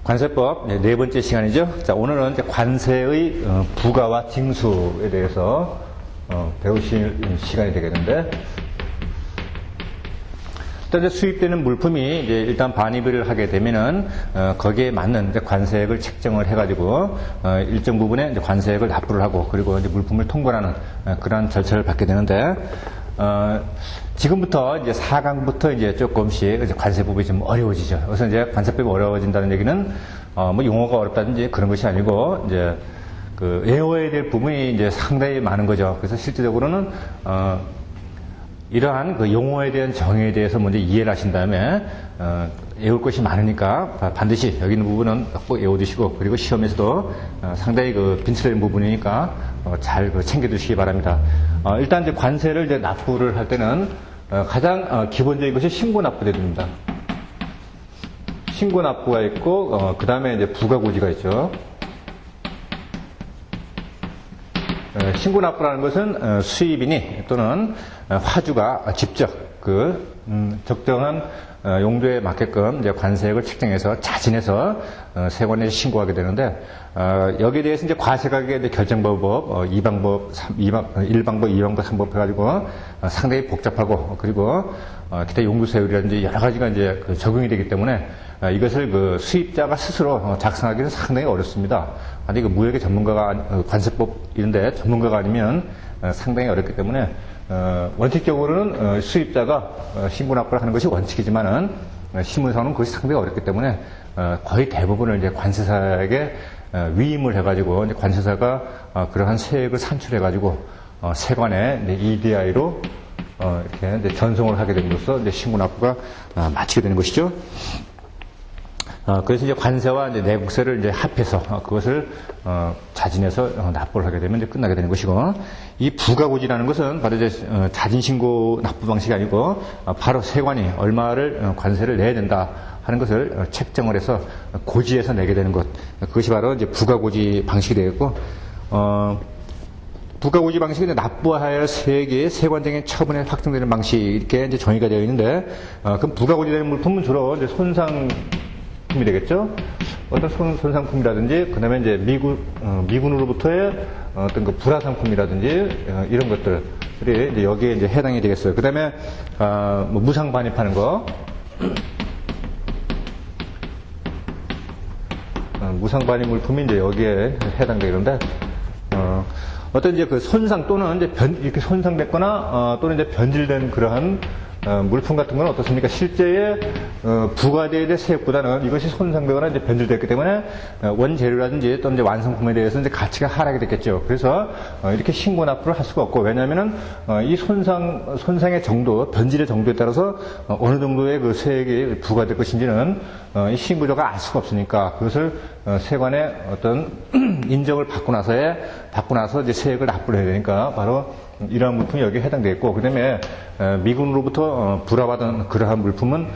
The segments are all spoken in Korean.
관세법 네 번째 시간이죠. 자, 오늘은 이제 관세의 부가와 징수에 대해서 배우실 시간이 되겠는데, 일단 수입되는 물품이 이제 일단 반입을 하게 되면은 거기에 맞는 이제 관세액을 책정을 해가지고 일정 부분의 이제 관세액을 납부를 하고, 그리고 이제 물품을 통관하는 그런 절차를 받게 되는데, 지금부터 이제 4강부터 이제 조금씩 이제 관세법이 좀 어려워지죠. 그래서 이제 관세법이 어려워진다는 얘기는 뭐 용어가 어렵다든지 그런 것이 아니고, 이제 그 외워야 될 부분이 이제 상당히 많은 거죠. 그래서 실질적으로는 이러한 그 용어에 대한 정의에 대해서 먼저 이해를 하신 다음에 외울 것이 많으니까 반드시 여기 있는 부분은 꼭 외워두시고, 그리고 시험에서도 상당히 그 빈스레인 부분이니까 잘 챙겨두시기 바랍니다. 일단 이제 관세를 이제 납부를 할 때는 가장 기본적인 것이 신고납부제도입니다. 신고납부가 있고, 그 다음에 이제 부가고지가 있죠. 신고납부라는 것은 수입인이 또는 화주가 직접 적정한 용도에 맞게끔 이제 관세액을 책정해서 자진해서 세관에 신고하게 되는데, 여기에 대해서 이제 과세가격의 결정방법, 1방법, 2방법, 3방법 해가지고 상당히 복잡하고, 그리고 기타 용도세율이라든지 여러 가지가 이제 적용이 되기 때문에 이것을 수입자가 스스로 작성하기는 상당히 어렵습니다. 아니, 무역의 전문가가, 관세법 이런데 전문가가 아니면 상당히 어렵기 때문에, 원칙적으로는 수입자가 신고납부를 하는 것이 원칙이지만은, 실무상으로는 그것이 상당히 어렵기 때문에, 거의 대부분을 이제 관세사에게 위임을 해가지고, 이제 관세사가 그러한 세액을 산출해가지고, 세관에 EDI로 이렇게 이제 전송을 하게 됨으로써 이제 신고납부가 마치게 되는 것이죠. 그래서 이제 관세와 이제 내국세를 이제 합해서 그것을 자진해서 납부를 하게 되면 이제 끝나게 되는 것이고, 이 부가고지라는 것은 바로 이제 자진신고 납부 방식이 아니고, 바로 세관이 얼마를 관세를 내야 된다 하는 것을 책정을 해서 고지해서 내게 되는 것, 그것이 바로 이제 부가고지 방식이 되겠고, 부가고지 방식은 납부해야 할 세액이 세관장의 처분에 확정되는 방식, 이렇게 이제 정의가 되어 있는데, 그럼 부가고지되는 물품은 주로 이제 손상품이 되겠죠. 어떤 손상품이라든지, 그 다음에 이제 미군으로부터의 어떤 그 불화상품이라든지 이런 것들이 이제 여기에 이제 해당이 되겠어요. 그 다음에 뭐 무상 반입하는 거, 무상 반입 물품이 이제 여기에 해당되는데, 어떤 이제 그 손상 또는 이제 이렇게 손상됐거나 또는 이제 변질된 그러한 물품 같은 건 어떻습니까? 실제의 부가되어야 될 세액보다는 이것이 손상되거나 이제 변질됐기 때문에 원재료라든지 또는 이제 완성품에 대해서 이제 가치가 하락이 됐겠죠. 그래서 이렇게 신고 납부를 할 수가 없고, 왜냐하면은 이 손상의 정도, 변질의 정도에 따라서 어느 정도의 그 세액이 부과될 것인지는 이 신고자가 알 수가 없으니까, 그것을 세관의 어떤 인정을 받고 나서 이제 세액을 납부를 해야 되니까, 바로 이러한 물품이 여기에 해당되겠고, 그 다음에 미군으로부터 불화받은 그러한 물품은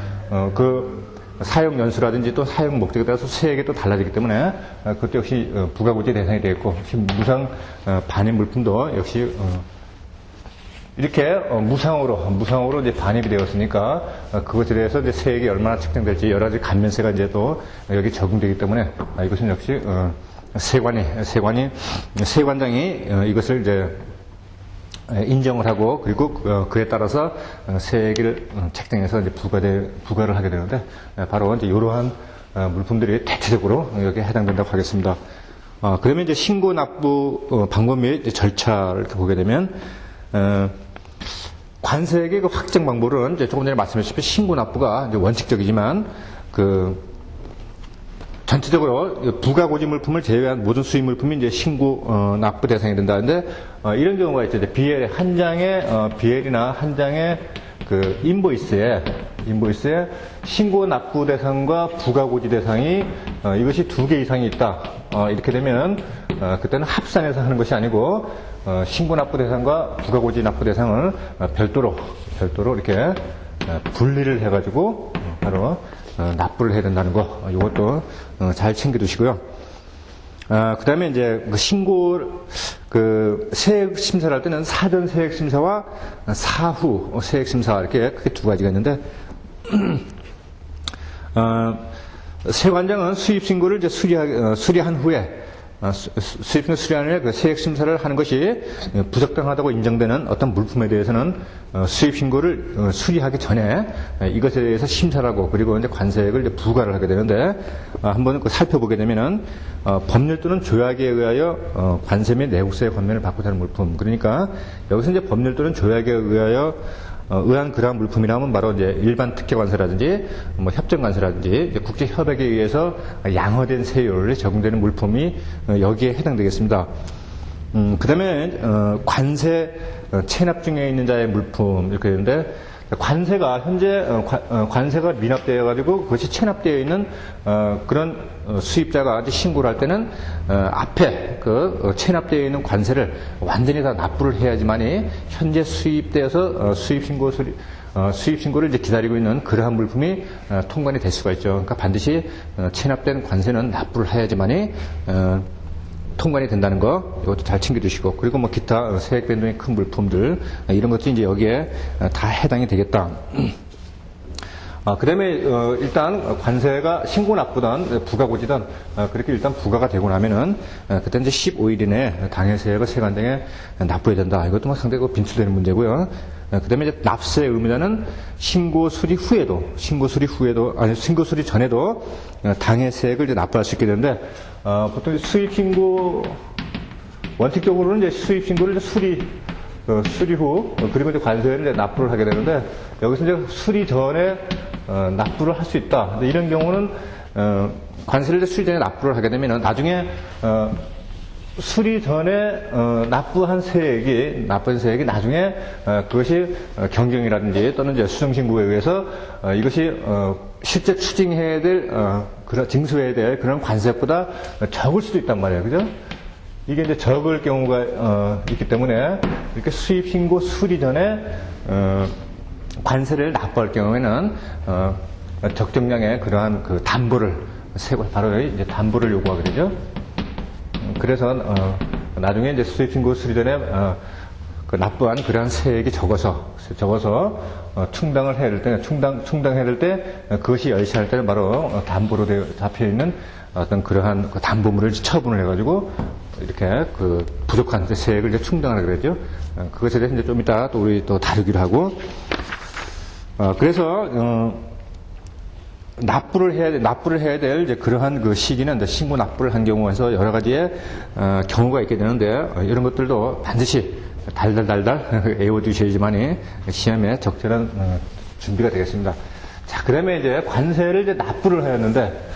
그 사용 연수라든지 또 사용 목적에 따라서 세액이 또 달라지기 때문에 그것도 역시 부가고지 대상이 되겠고, 무상 반입 물품도 역시 이렇게 무상으로 이제 반입이 되었으니까 그것에 대해서 이제 세액이 얼마나 책정될지 여러 가지 감면세가 이제 또 여기 적용되기 때문에 이것은 역시 세관장이 이것을 이제 인정을 하고, 그리고 그에 따라서 세액을 책정해서 이제 부과를 하게 되는데, 바로 이제 이러한 물품들이 대체적으로 여기에 해당된다고 하겠습니다. 그러면 이제 신고 납부 방법 및 절차를 이렇게 보게 되면, 관세액의 그 확정 방법은 이제 조금 전에 말씀하셨다시피 신고 납부가 이제 원칙적이지만, 전체적으로 부가고지 물품을 제외한 모든 수입 물품이 이제 신고 납부 대상이 된다는데, 이런 경우가 있죠. BL 한 장의 BL이나 한 장의 그 인보이스에 신고 납부 대상과 부가고지 대상이 이것이 2개 이상이 있다. 이렇게 되면 그때는 합산해서 하는 것이 아니고, 신고 납부 대상과 부가고지 납부 대상을 별도로 이렇게 분리를 해가지고 바로 납부를 해야 된다는 거, 이것도 잘 챙겨두시고요. 그 다음에 이제 세액 심사를 할 때는 사전 세액 심사와 사후 세액 심사, 이렇게 크게 두 가지가 있는데, 세관장은 수입 신고를 이제 수리한 후에 수입신고 수리한 후에 그 세액 심사를 하는 것이 부적당하다고 인정되는 어떤 물품에 대해서는 수입 신고를 수리하기 전에 이것에 대해서 심사를 하고 그리고 이제 관세액을 이제 부과를 하게 되는데 한번 살펴보게 되면은 법률 또는 조약에 의하여 관세 및 내국세 권면을 받고자 하는 물품. 그러니까 여기서 이제 법률 또는 조약에 의하여 의한 그러한 물품이라면 바로 이제 일반 특혜관세라든지 뭐 협정관세라든지 이제 국제 협약에 의해서 양화된 세율이 적용되는 물품이 여기에 해당되겠습니다. 그다음에 관세 체납 중에 있는 자의 물품 이렇게 되는데 관세가 현재 관세가 미납되어 가지고 그것이 체납되어 있는 그런 수입자가 신고를 할 때는 앞에 그 체납되어 있는 관세를 완전히 다 납부를 해야지만이 현재 수입되어서 수입 신고를 이제 기다리고 있는 그러한 물품이 통관이 될 수가 있죠. 그러니까 반드시 체납된 관세는 납부를 해야지만이 통관이 된다는 거, 이것도 잘 챙겨주시고, 그리고 뭐 기타 세액 변동이 큰 물품들, 이런 것도 이제 여기에 다 해당이 되겠다. 그 다음에, 일단 관세가 신고 납부든 부가고지든, 그렇게 일단 부과가 되고 나면은, 그때 이제 15일 이내에 당해세액을 세관장에 납부해야 된다. 이것도 뭐 상당히 빈출되는 문제고요. 그 다음에 이제 납세 의무자는 신고 수리 전에도 당해세액을 이제 납부할 수 있게 되는데, 보통 수입 신고, 원칙적으로는 이제 수입 신고를 수리 후, 그리고 이제 관세를 이제 납부를 하게 되는데, 여기서 이제 수리 전에, 납부를 할 수 있다. 근데 이런 경우는, 관세를 이제 수리 전에 납부를 하게 되면은, 나중에, 수리 전에 납부한 세액이 나중에 그것이 경정이라든지 또는 이제 수정신고에 의해서 이것이 실제 추징해야 될 징수해야 될 그런 관세보다 적을 수도 있단 말이에요, 그죠? 이게 이제 적을 경우가 있기 때문에 이렇게 수입 신고 수리 전에 관세를 납부할 경우에는 적정량의 그러한 그 담보를 바로 이제 담보를 요구하게 되죠. 그래서 나중에 이제 수입신고 수리 전에 그 납부한 그러한 세액이 적어서 충당을 해야 될 때 충당해야 될 때 그것이 열시할 때는 바로 담보로 잡혀 있는 어떤 그러한 그 담보물을 처분을 해가지고 이렇게 그 부족한 세액을 이제 충당하라 그랬죠. 그것에 대해서 이제 좀 이따 또 우리 또 다루기로 하고 그래서 납부를 해야 될 이제 그러한 그 시기는 이제 신고 납부를 한 경우에서 여러 가지의 경우가 있게 되는데 이런 것들도 반드시 달달 애워두셔야지만이 시험에 적절한 준비가 되겠습니다. 자, 그다음에 이제 관세를 이제 납부를 하였는데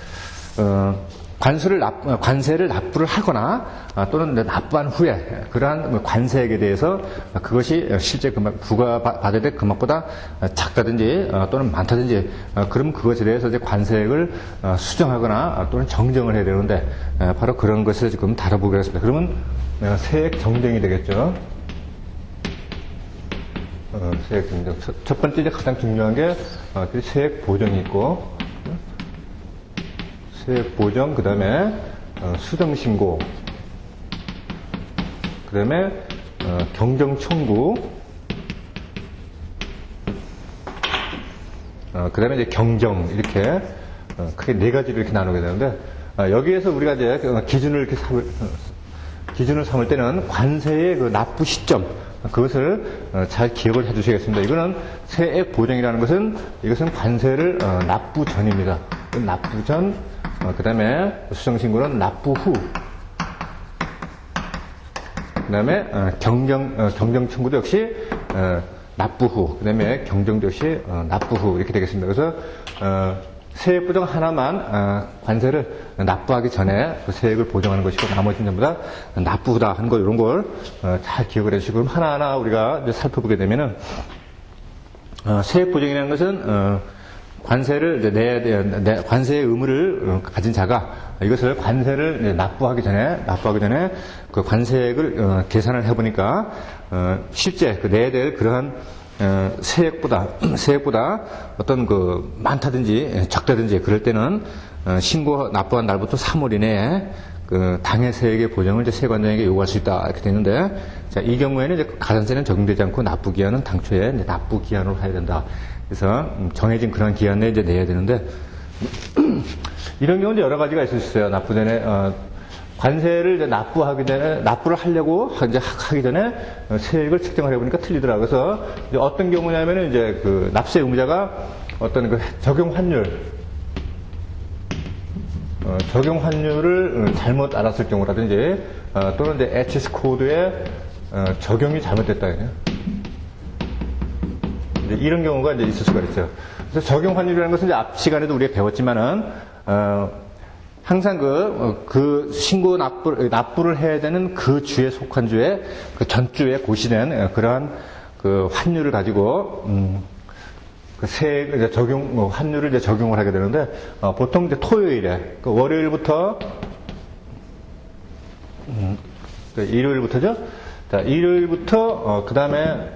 관세를 납부를 하거나 또는 납부한 후에 그러한 관세액에 대해서 그것이 실제 부과받아야 될 금액보다 작다든지 또는 많다든지 그러면 그것에 대해서 이제 관세액을 수정하거나 또는 정정을 해야 되는데 바로 그런 것을 지금 다뤄보기로 했습니다. 그러면 세액 정정이 되겠죠. 세액 정정. 첫 번째 이제 가장 중요한 게 세액 보정이 있고 세액 보정, 그 다음에 수정 신고, 그 다음에 경정 청구, 그 다음에 이제 경정 이렇게 크게 네 가지로 이렇게 나누게 되는데 여기에서 우리가 이제 기준을 삼을 때는 관세의 그 납부 시점 그것을 잘 기억을 해 주시겠습니다. 이거는 세액 보정이라는 것은 이것은 관세를 납부 전입니다. 납부 전, 그 다음에 수정신고는 납부 후, 그 다음에 경정 청구도 역시 납부 후, 그 다음에 경정도 역시 납부 후 이렇게 되겠습니다. 그래서 세액 보정 하나만 관세를 납부하기 전에 그 세액을 보정하는 것이고 나머지는 전부 다 납부 후다 하는 거 이런 걸 잘 기억을 해주시고 그럼 하나하나 우리가 이제 살펴보게 되면은 세액 보정이라는 것은 관세를 이제 내야 돼, 관세의 의무를 가진 자가 이것을 관세를 납부하기 전에 그 관세액을 계산을 해보니까 실제 그 내야 될 그러한 세액보다 어떤 그 많다든지 적다든지 그럴 때는 신고 납부한 날부터 3월 이내에 그 당해세액의 보정을 이제 세관장에게 요구할 수 있다 이렇게 되는데 자, 이 경우에는 이제 가산세는 적용되지 않고 납부 기한은 당초에 이제 납부 기한으로 해야 된다. 그래서 정해진 그런 기한 내에 이제 내야 되는데 이런 경우는 여러 가지가 있을 수 있어요. 납부 전에, 관세를 이제 납부를 하려고 이제 하기 전에 세액을 측정을 해보니까 틀리더라고요. 그래서 이제 어떤 경우냐면은 이제 그 납세 의무자가 어떤 그 적용 환율을 잘못 알았을 경우라든지, 또는 이제 HS 코드에 적용이 잘못됐다. 이제 이런 경우가 이제 있을 수가 있죠. 그래서 적용 환율이라는 것은 이제 앞 시간에도 우리가 배웠지만은, 항상 그 신고 납부를 해야 되는 그 주에 속한 주에 그 전주에 고시된 그러한 그 환율을 가지고, 그 세액 환율을 이제 적용을 하게 되는데, 보통 이제 토요일에, 그 월요일부터, 일요일부터죠? 자, 일요일부터, 그 다음에,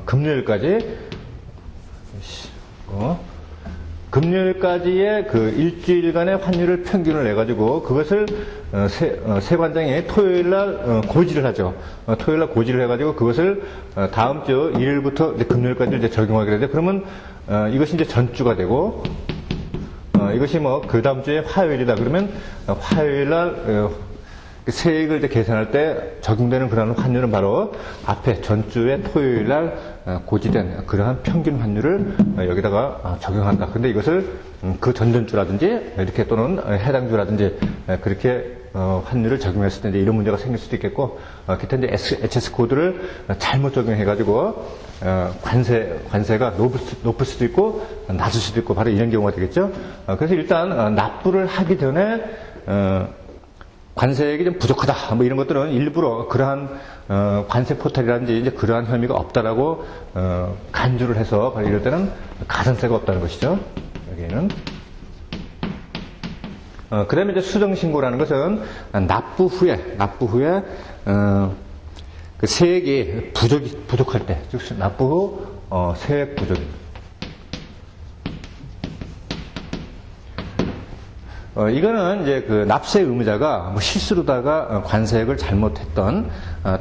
금요일까지, 금요일까지의 그 일주일간의 환율을 평균을 내가지고 그것을 세관장이 토요일날 고지를 하죠. 토요일날 고지를 해가지고 그것을 다음 주 일요일부터 이제 금요일까지 이제 적용하게 되는데, 그러면 이것이 이제 전주가 되고, 이것이 뭐 그 다음 주에 화요일이다 그러면 화요일날 세액을 이제 계산할 때 적용되는 그런 환율은 바로 앞에 전주의 토요일날 고지된 그러한 평균 환율을 여기다가 적용한다. 근데 이것을 그 전전주라든지 이렇게 또는 해당 주라든지 그렇게 환율을 적용했을 때 이제 이런 문제가 생길 수도 있겠고, 기타 이제 HS 코드를 잘못 적용해가지고 관세가 높을 수도 있고 낮을 수도 있고 바로 이런 경우가 되겠죠. 그래서 일단 납부를 하기 전에 관세액이 좀 부족하다, 뭐 이런 것들은 일부러 그러한 관세 포탈이라든지 이제 그러한 혐의가 없다라고 간주를 해서 이럴 때는 가산세가 없다는 것이죠. 여기에는. 그 다음에 이제 수정신고라는 것은 납부 후에 그 세액이 부족할 때, 즉 납부 후 세액 부족입니다. 이거는 이제 그 납세 의무자가 뭐 실수로다가 관세액을 잘못했던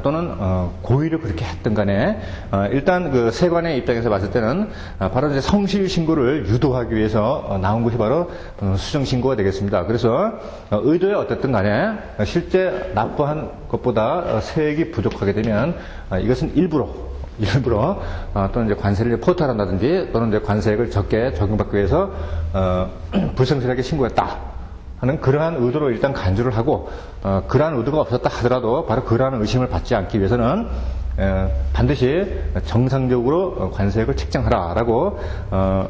또는 고의로 그렇게 했던 간에 일단 그 세관의 입장에서 봤을 때는 바로 이제 성실 신고를 유도하기 위해서 나온 것이 바로 수정 신고가 되겠습니다. 그래서 의도에 어쨌든 간에 실제 납부한 것보다 세액이 부족하게 되면 이것은 일부러 또는 이제 관세를 포탈한다든지 또는 이제 관세액을 적게 적용받기 위해서 불성실하게 신고했다 하는 그러한 의도로 일단 간주를 하고, 그러한 의도가 없었다 하더라도 바로 그러한 의심을 받지 않기 위해서는 반드시 정상적으로 관세액을 책정하라라고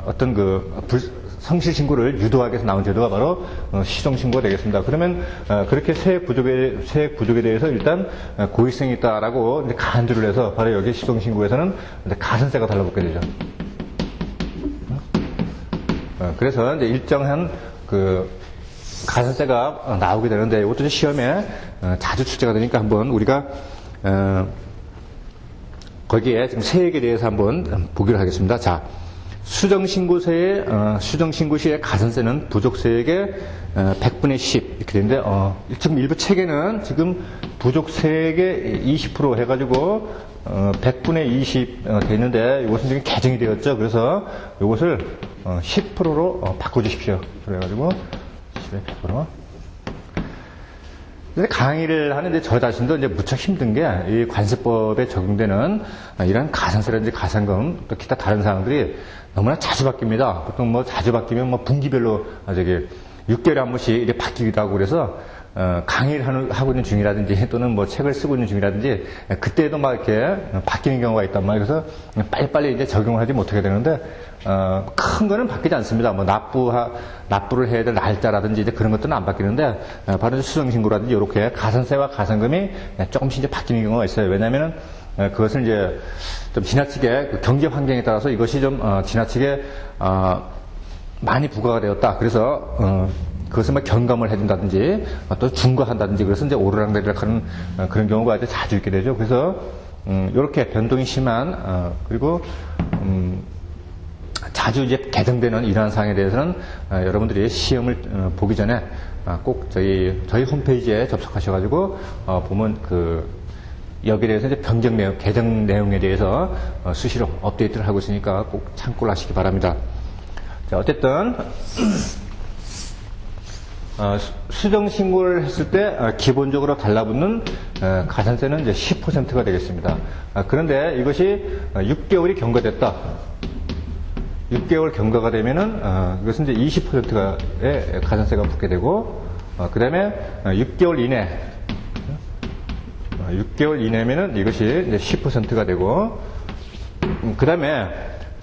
어떤 그 성실 신고를 유도하기 위해서 나온 제도가 바로 시정 신고가 되겠습니다. 그러면 그렇게 세액 부족에 대해서 일단 고의성이 있다라고 이제 간주를 해서 바로 여기 시정 신고에서는 가산세가 달라붙게 되죠. 그래서 이제 일정한 그 가산세가 나오게 되는데, 이것도 시험에 자주 출제가 되니까 한번 우리가 거기에 지금 세액에 대해서 한번 보기로 하겠습니다. 자, 수정신고 시의 가산세는 부족세액의 100분의 10 이렇게 되는데, 지금 일부 책에는 지금 부족세액의 20% 해가지고 100분의 20 돼 있는데, 이것은 지금 개정이 되었죠. 그래서 이것을 10%로 바꿔주십시오. 그래가지고 10% 강의를 하는데 저 자신도 이제 무척 힘든 게 이 관세법에 적용되는 이런 가산세라든지 가산금 또 기타 다른 사항들이 너무나 자주 바뀝니다. 보통 뭐 자주 바뀌면 뭐 분기별로 6개월에 한 번씩 이렇게 바뀌기도 하고, 그래서 강의를 하고 있는 중이라든지 또는 뭐 책을 쓰고 있는 중이라든지 그때도 막 이렇게 바뀌는 경우가 있단 말이에요. 그래서 빨리빨리 이제 적용을 하지 못하게 되는데, 큰 거는 바뀌지 않습니다. 뭐 납부를 해야 될 날짜라든지 이제 그런 것들은 안 바뀌는데, 바로 수정신고라든지 이렇게 가산세와 가산금이 조금씩 이제 바뀌는 경우가 있어요. 왜냐면은 그것은 이제 좀 지나치게 그 경제 환경에 따라서 이것이 좀 지나치게 많이 부과가 되었다. 그래서 그것을 막 경감을 해준다든지 또 중과한다든지, 그래서 이제 오르락내리락 하는 그런 경우가 아주 자주 있게 되죠. 그래서 이렇게 변동이 심한 그리고 자주 이제 개정되는 이러한 사항에 대해서는 여러분들이 시험을 보기 전에 꼭 저희 홈페이지에 접속하셔가지고 보면 여기에 대해서 이제 개정 내용에 대해서 수시로 업데이트를 하고 있으니까 꼭 참고를 하시기 바랍니다. 자, 어쨌든 수정 신고를 했을 때 기본적으로 달라붙는 가산세는 이제 10%가 되겠습니다. 그런데 이것이 6개월이 경과됐다. 6개월 경과가 되면은 이것은 이제 20%의 가산세가 붙게 되고, 그 다음에 6개월 이내면은 이것이 이제 10%가 되고, 그 다음에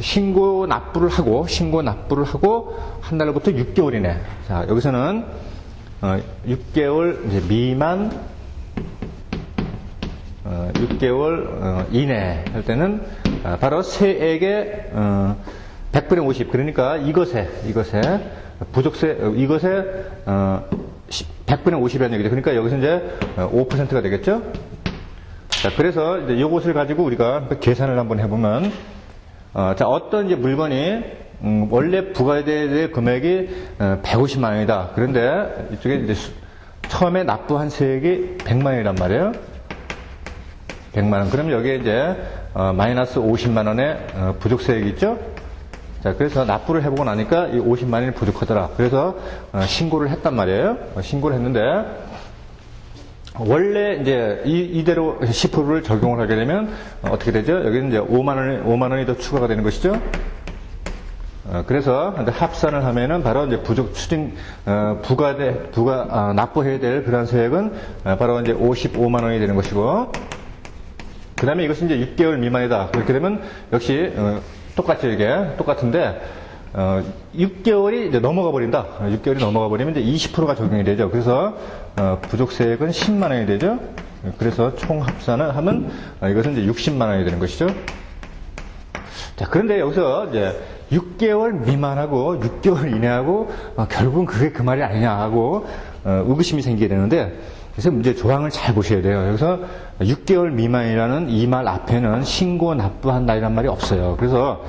신고 납부를 하고 한 달부터 6개월 이내. 자, 여기서는 6개월 이제 미만, 6개월 이내 할 때는 바로 세액의 100분의 50. 그러니까 이것에 부족세, 이것에 100분의 50이라는 얘기죠. 그러니까 여기서 이제 5%가 되겠죠. 자, 그래서 이제 이것을 가지고 우리가 계산을 한번 해보면, 자, 어떤 이제 물건이 원래 부과될 금액이 150만 원이다. 그런데 이쪽에 이제 처음에 납부한 세액이 100만 원이란 말이에요. 100만 원. 그럼 여기에 이제 마이너스 50만 원의 부족세액이 있죠. 자, 그래서 납부를 해보고 나니까 이 50만 원이 부족하더라. 그래서 신고를 했단 말이에요. 신고를 했는데, 원래 이제 이대로 10%를 적용을 하게 되면 어떻게 되죠? 여기는 이제 5만 원이 더 추가가 되는 것이죠. 그래서 합산을 하면은 바로 이제 납부해야 될 그런 세액은 바로 이제 55만 원이 되는 것이고, 그 다음에 이것이 이제 6개월 미만이다. 그렇게 되면 역시 똑같죠, 이게. 똑같은데, 6개월이 이제 넘어가 버린다. 6개월이 넘어가 버리면 이제 20%가 적용이 되죠. 그래서, 부족세액은 10만 원이 되죠. 그래서 총 합산을 하면, 이것은 이제 60만 원이 되는 것이죠. 자, 그런데 여기서 이제 6개월 미만하고 6개월 이내하고, 결국은 그게 그 말이 아니냐 하고, 의구심이 생기게 되는데, 그래서 이제 조항을 잘 보셔야 돼요. 여기서 6개월 미만이라는 이 말 앞에는 신고 납부한 날이란 말이 없어요. 그래서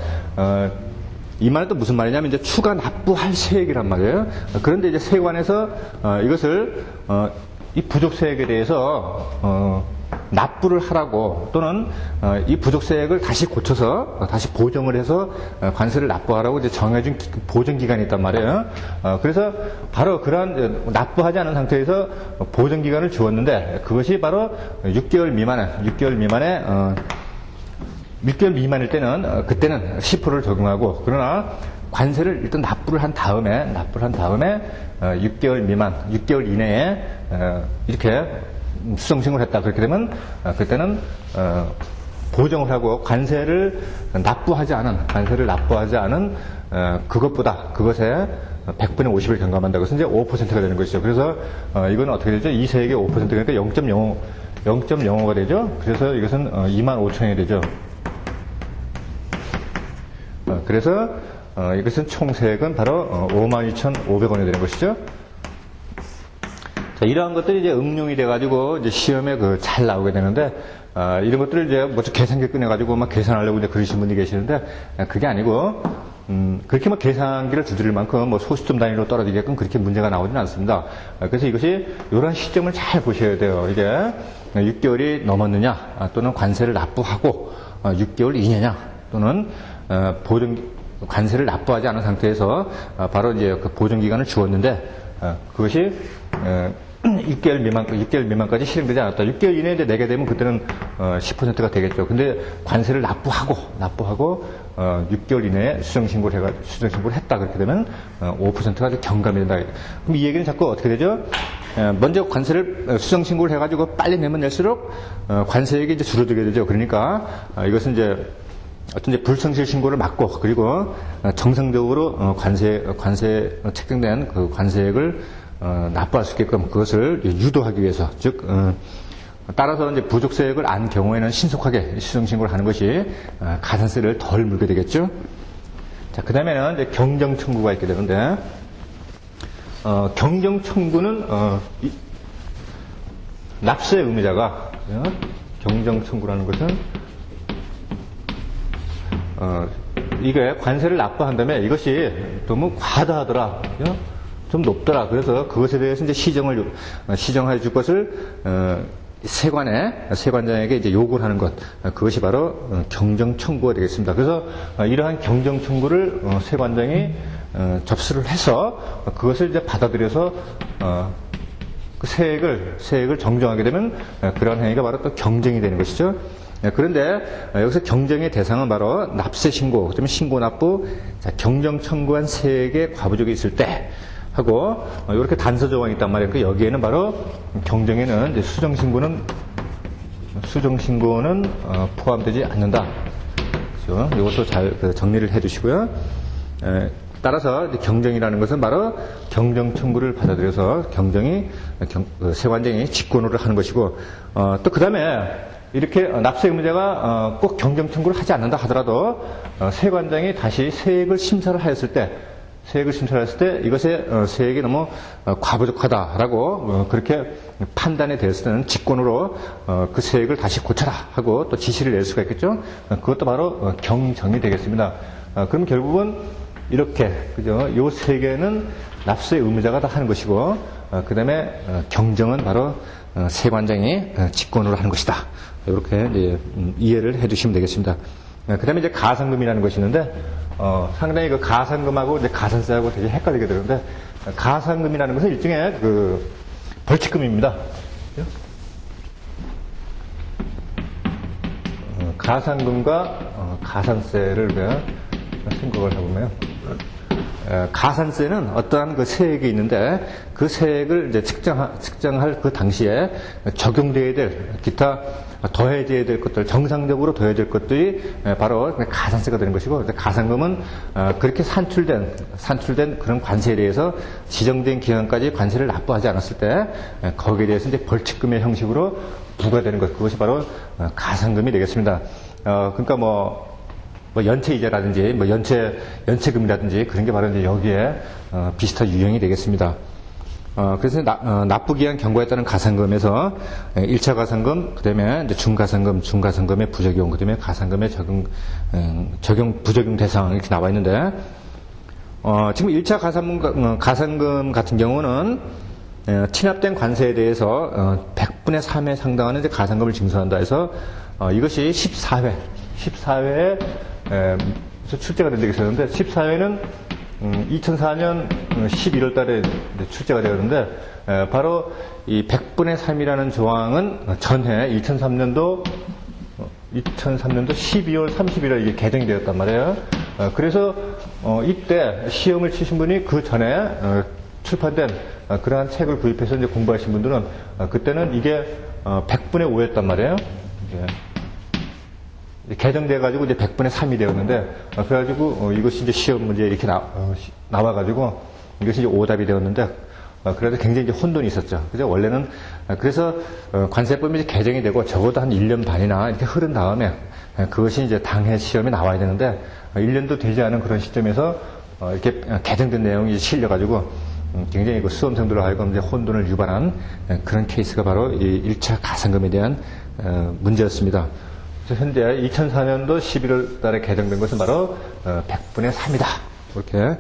이 말은 또 무슨 말이냐면 이제 추가 납부할 세액이란 말이에요. 그런데 이제 세관에서 이것을 이 부족세액에 대해서 납부를 하라고, 또는 이 부족세액을 다시 고쳐서 다시 보정을 해서 관세를 납부하라고 이제 정해준 보정기간이 있단 말이에요. 그래서 바로 그러한 납부하지 않은 상태에서 보정기간을 주었는데, 그것이 바로 6개월 미만일 때는 그때는 10%를 적용하고, 그러나 관세를 일단 납부를 한 다음에 6개월 미만, 6개월 이내에 이렇게 수정신고를 했다. 그렇게 되면 그때는 보정을 하고 관세를 납부하지 않은 그것에 100분의 50을 경감한다. 그래서 이제 5%가 되는 것이죠. 그래서 이건 어떻게 되죠? 이 세액의 5% 그러니까 0.05가 되죠. 그래서 이것은 25,000원이 되죠. 그래서 이것은 총 세액은 바로 52,500원이 되는 것이죠. 자, 이러한 것들이 이제 응용이 돼가지고 이제 시험에 잘 나오게 되는데, 이런 것들을 이제 뭐 계산기 꺼내가지고 막 계산하려고 이제 그러신 분이 계시는데, 그게 아니고, 그렇게 뭐 계산기를 두드릴 만큼 뭐 소수점 단위로 떨어지게끔 그렇게 문제가 나오지는 않습니다. 그래서 이것이 이런 시점을 잘 보셔야 돼요. 이게 6개월이 넘었느냐, 또는 관세를 납부하고 6개월 이내냐, 또는 관세를 납부하지 않은 상태에서 바로 이제 그 보정기간을 주었는데, 그것이 6개월 미만까지 실행되지 않았다. 6개월 이내에 이제 내게 되면 그때는 10%가 되겠죠. 근데 관세를 납부하고 6개월 이내에 수정신고를 했다. 그렇게 되면 5%가 경감이 된다. 그럼 이 얘기는 자꾸 어떻게 되죠? 먼저 관세를 수정신고를 해가지고 빨리 내면 낼수록 관세액이 이제 줄어들게 되죠. 그러니까 이것은 이제 어떤 이제 불성실 신고를 막고, 그리고 정상적으로 관세 책정된 그 관세액을 납부할 수 있게끔 그것을 유도하기 위해서, 즉 따라서 이제 부족세액을 안 경우에는 신속하게 수정신고를 하는 것이 가산세를 덜 물게 되겠죠. 자, 그 다음에는 이제 경정청구가 있게 되는데, 경정청구는 납세 의무자가, 경정청구라는 것은 이게 관세를 납부한다면 이것이 너무 과다하더라, 좀 높더라. 그래서 그것에 대해서 이제 시정해 줄 것을 세관장에게 이제 요구를 하는 것, 그것이 바로 경정 청구가 되겠습니다. 그래서 이러한 경정 청구를 세관장이 접수를 해서 그것을 이제 받아들여서 그 세액을 정정하게 되면 그런 행위가 바로 또 경쟁이 되는 것이죠. 그런데 여기서 경쟁의 대상은 바로 납세 신고, 그다음에 신고 납부, 경정 청구한 세액의 과부족이 있을 때 하고 이렇게 단서 조항이 있단 말이에요. 그러니까 여기에는 바로 경정에는 이제 수정 신고는 포함되지 않는다. 그렇죠? 이것도 잘 정리를 해두시고요. 따라서 경정이라는 것은 바로 경정 청구를 받아들여서 세관장이 직권으로 하는 것이고, 또 그 다음에 이렇게 납세 의무자가 꼭 경정 청구를 하지 않는다 하더라도 세관장이 다시 세액을 심사를 하였을 때 이것의 세액이 너무 과부족하다라고 그렇게 판단이 되었을 때는 직권으로 그 세액을 다시 고쳐라 하고 또 지시를 낼 수가 있겠죠. 그것도 바로 경정이 되겠습니다. 그럼 결국은 이렇게 그죠? 요 세 개는 납세 의무자가 다 하는 것이고, 그 다음에 경정은 바로 세관장이 직권으로 하는 것이다. 이렇게 이제 이해를 해두시면 되겠습니다. 그 다음에 이제 가산금이라는 것이 있는데, 상당히 그 가산금하고 이제 가산세하고 되게 헷갈리게 되는데, 가산금이라는 것은 일종의 그 벌칙금입니다. 가산금과 가산세를 우리가 생각을 해보면, 가산세는 어떠한 그 세액이 있는데 그 세액을 이제 측정할 그 당시에 적용되어야 될 기타 더해져야 될 것들, 정상적으로 더해야 될 것들이 바로 가산세가 되는 것이고, 가산금은 그렇게 산출된 그런 관세에 대해서 지정된 기간까지 관세를 납부하지 않았을 때 거기에 대해서 이제 벌칙금의 형식으로 부과되는 것, 그것이 바로 가산금이 되겠습니다. 그러니까 연체이자라든지, 연체금이라든지, 그런 게 바로 이제 여기에, 비슷한 유형이 되겠습니다. 그래서 납부기한 경과에 따른 가산금에서 1차 가산금, 그 다음에 이제 중가산금의 부적용, 그 다음에 가산금의 부적용 대상, 이렇게 나와 있는데, 지금 1차 가산금 같은 경우는, 체납된 관세에 대해서, 100분의 3에 상당하는 이제 가산금을 징수한다 해서, 이것이 14회에 출제가 된 적이 있었는데, 14회는 2004년 11월 달에 출제가 되었는데, 바로 이 100분의 3이라는 조항은 전해 2003년도 12월 31일 이게 개정되었단 말이에요. 그래서 이때 시험을 치신 분이 그 전에 출판된 그러한 책을 구입해서 이제 공부하신 분들은 그때는 이게 100분의 5였단 말이에요. 개정돼가지고 이제 100분의 3이 되었는데, 그래가지고, 이것이 이제 시험 문제에 이렇게 나와가지고, 이것이 이제 오답이 되었는데, 그래도 굉장히 이제 혼돈이 있었죠. 그죠? 원래는, 그래서, 관세법이 이제 개정이 되고, 적어도 한 1년 반이나 이렇게 흐른 다음에, 그것이 이제 당해 시험에 나와야 되는데, 1년도 되지 않은 그런 시점에서, 이렇게 개정된 내용이 실려가지고, 굉장히 그 수험생들로 하여금 이제 혼돈을 유발한 그런 케이스가 바로 이 1차 가산금에 대한 문제였습니다. 현재 2004년도 11월 달에 개정된 것은 바로 100분의 3이다. 이렇게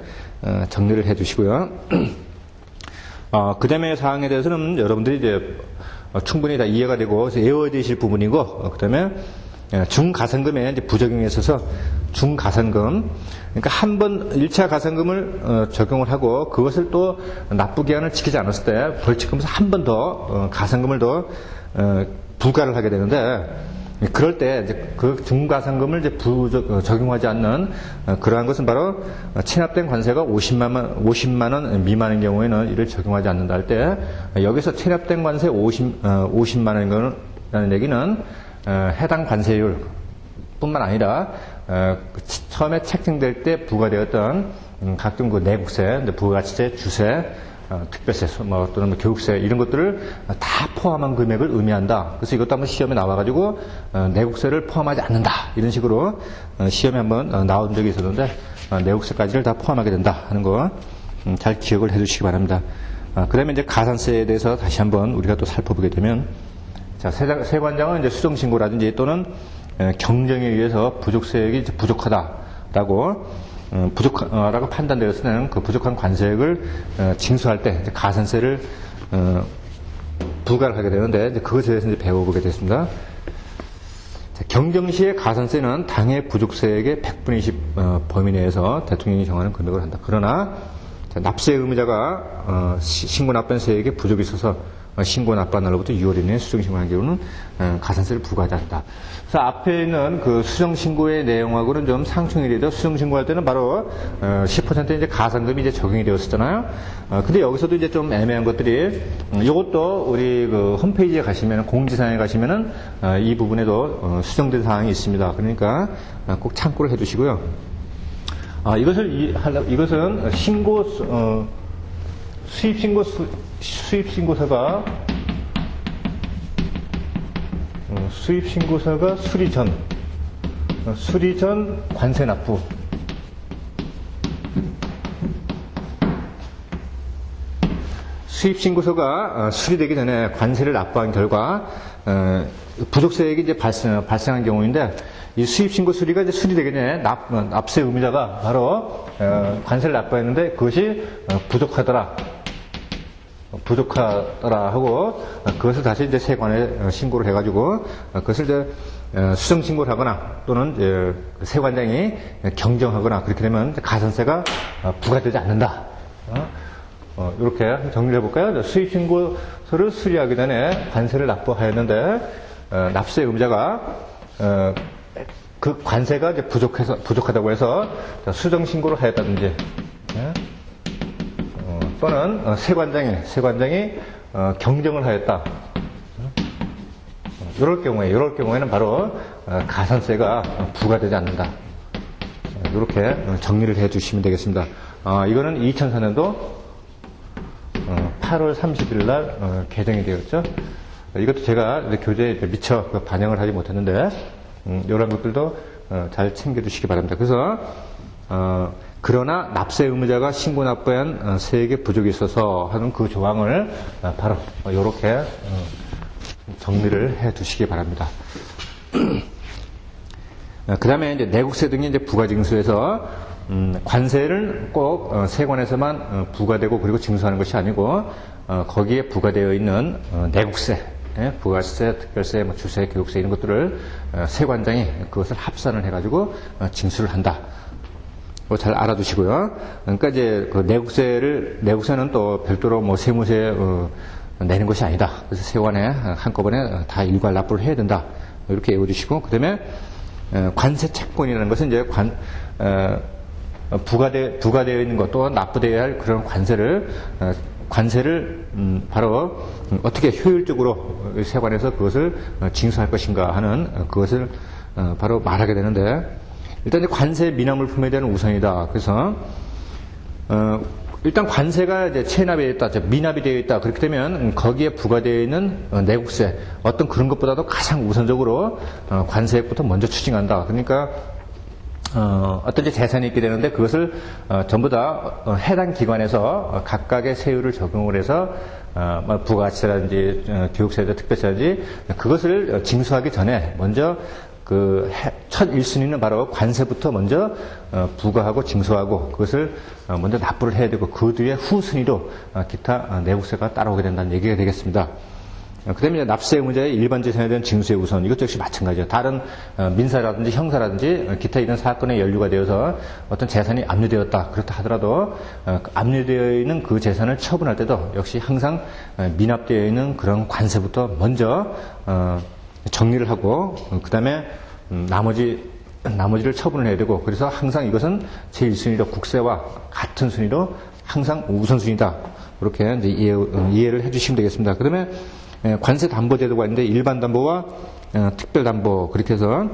정리를 해 주시고요. 그 다음에 사항에 대해서는 여러분들이 이제 충분히 다 이해가 되고 외워되실 부분이고, 그 다음에 중가산금에 이제 부적용에 있어서 중가산금, 그러니까 한 번 1차 가산금을 적용을 하고 그것을 또 납부기한을 지키지 않았을 때 벌칙금에서 한 번 더 가산금을 더 부과를 하게 되는데, 그럴 때 이제 그 중가산금을 이제 적용하지 않는 그러한 것은 바로 체납된 관세가 50만 원 미만인 경우에는 이를 적용하지 않는다 할 때, 여기서 체납된 관세 50만 원이라는 얘기는 해당 관세율 뿐만 아니라 처음에 책정될 때 부과되었던 각종 그 내국세, 부가가치세, 주세, 특별세, 또는 교육세, 이런 것들을 다 포함한 금액을 의미한다. 그래서 이것도 한번 시험에 나와가지고, 내국세를 포함하지 않는다. 이런 식으로, 시험에 한번 나온 적이 있었는데, 내국세까지를 다 포함하게 된다. 하는 거, 잘 기억을 해 주시기 바랍니다. 그 다음에 이제 가산세에 대해서 다시 한번 우리가 또 살펴보게 되면, 자, 세관장은 이제 수정신고라든지 또는 경정에 의해서 부족세액이 이제 부족하다라고, 라고 판단되었을 때는 그 부족한 관세액을 징수할 때 가산세를 부과를 하게 되는데, 이제 그것에 대해서 이제 배워보게 됐습니다. 자, 경정시의 가산세는 당해 부족세액의 100분의 20 범위 내에서 대통령이 정하는 금액을 한다. 그러나 자, 납세 의무자가 신고 납부한 세액에 부족이 있어서 신고 납부한 날로부터 6월 이내에 수정신고한 경우는 가산세를 부과하지 않는다. 그래서 앞에 있는 그 수정신고의 내용하고는 좀 상충이 돼도 수정신고할 때는 바로 10% 이제 가산금이 이제 적용이 되었었잖아요. 근데 여기서도 이제 좀 애매한 것들이 이것도 우리 그 홈페이지에 가시면 공지사항에 가시면은 이 부분에도 수정된 사항이 있습니다. 그러니까 꼭 참고를 해두시고요. 이것은 신고 수입신고서가 수리 전 관세 납부. 수입신고서가 수리되기 전에 관세를 납부한 결과 부족세액이 이제 발생한 경우인데, 이 수입신고 수리가 이제 수리되기 전에 납세 의무자가 바로 관세를 납부했는데 그것이 부족하더라 하고 그것을 다시 이제 세관에 신고를 해가지고 그것을 이제 수정 신고를 하거나 또는 이제 세관장이 경정하거나 그렇게 되면 가산세가 부과되지 않는다. 이렇게 정리를 해볼까요? 수입 신고서를 수리하기 전에 관세를 납부하였는데 납세 의무자가 그 관세가 이제 부족하다고 해서 수정 신고를 하였다든지. 또는 세관장이 경정을 하였다. 이럴 경우에는 바로 가산세가 부과되지 않는다. 이렇게 정리를 해 주시면 되겠습니다. 이거는 2004년도 8월 30일 날 개정이 되었죠. 이것도 제가 교재에 미처 반영을 하지 못했는데 이런 것들도 잘 챙겨 주시기 바랍니다. 그래서 그러나 납세 의무자가 신고 납부한 세액의 부족이 있어서 하는 그 조항을 바로 이렇게 정리를 해 두시기 바랍니다. 그 다음에 이제 내국세 등의 이제 부가징수에서 관세를 꼭 세관에서만 부과되고 그리고 징수하는 것이 아니고 거기에 부과되어 있는 내국세, 부가세, 특별세, 주세, 교육세 이런 것들을 세관장이 그것을 합산을 해가지고 징수를 한다. 잘 알아두시고요. 그러니까 이제 그 내국세는 또 별도로 뭐 세무세 내는 것이 아니다. 그래서 세관에 한꺼번에 다 일괄 납부를 해야 된다. 이렇게 외워주시고, 그 다음에 관세 채권이라는 것은 이제 부과되어 있는 것 또한 납부되어야 할 그런 관세를 바로 어떻게 효율적으로 세관에서 그것을 징수할 것인가 하는 그것을 바로 말하게 되는데, 일단 이제 관세 미납물품에 대한 우선이다. 그래서 일단 관세가 이제 체납에 있다, 미납이 되어 있다. 그렇게 되면 거기에 부과되어 있는 내국세 어떤 그런 것보다도 가장 우선적으로 관세액부터 먼저 추징한다. 그러니까 어떤 재산이 있게 되는데 그것을 전부 다 해당 기관에서 각각의 세율을 적용을 해서 부가세라든지 교육세라든지 특별세라든지 그것을 징수하기 전에 먼저 첫 1순위는 바로 관세부터 먼저 부과하고 징수하고 그것을 먼저 납부를 해야 되고 그 뒤에 후순위로 기타 내국세가 따라오게 된다는 얘기가 되겠습니다. 그 다음에 납세 의무자의 일반 재산에 대한 징수의 우선, 이것도 역시 마찬가지죠. 다른 민사라든지 형사라든지 기타 이런 사건에 연루가 되어서 어떤 재산이 압류되었다. 그렇다 하더라도 압류되어 있는 그 재산을 처분할 때도 역시 항상 미납되어 있는 그런 관세부터 먼저 정리를 하고 그 다음에 나머지를 처분을 해야 되고, 그래서 항상 이것은 제1순위로 국세와 같은 순위로 항상 우선순위다. 이렇게 이제 이해를 해주시면 되겠습니다. 그 다음에 관세 담보 제도가 있는데 일반 담보와 특별 담보, 그렇게 해서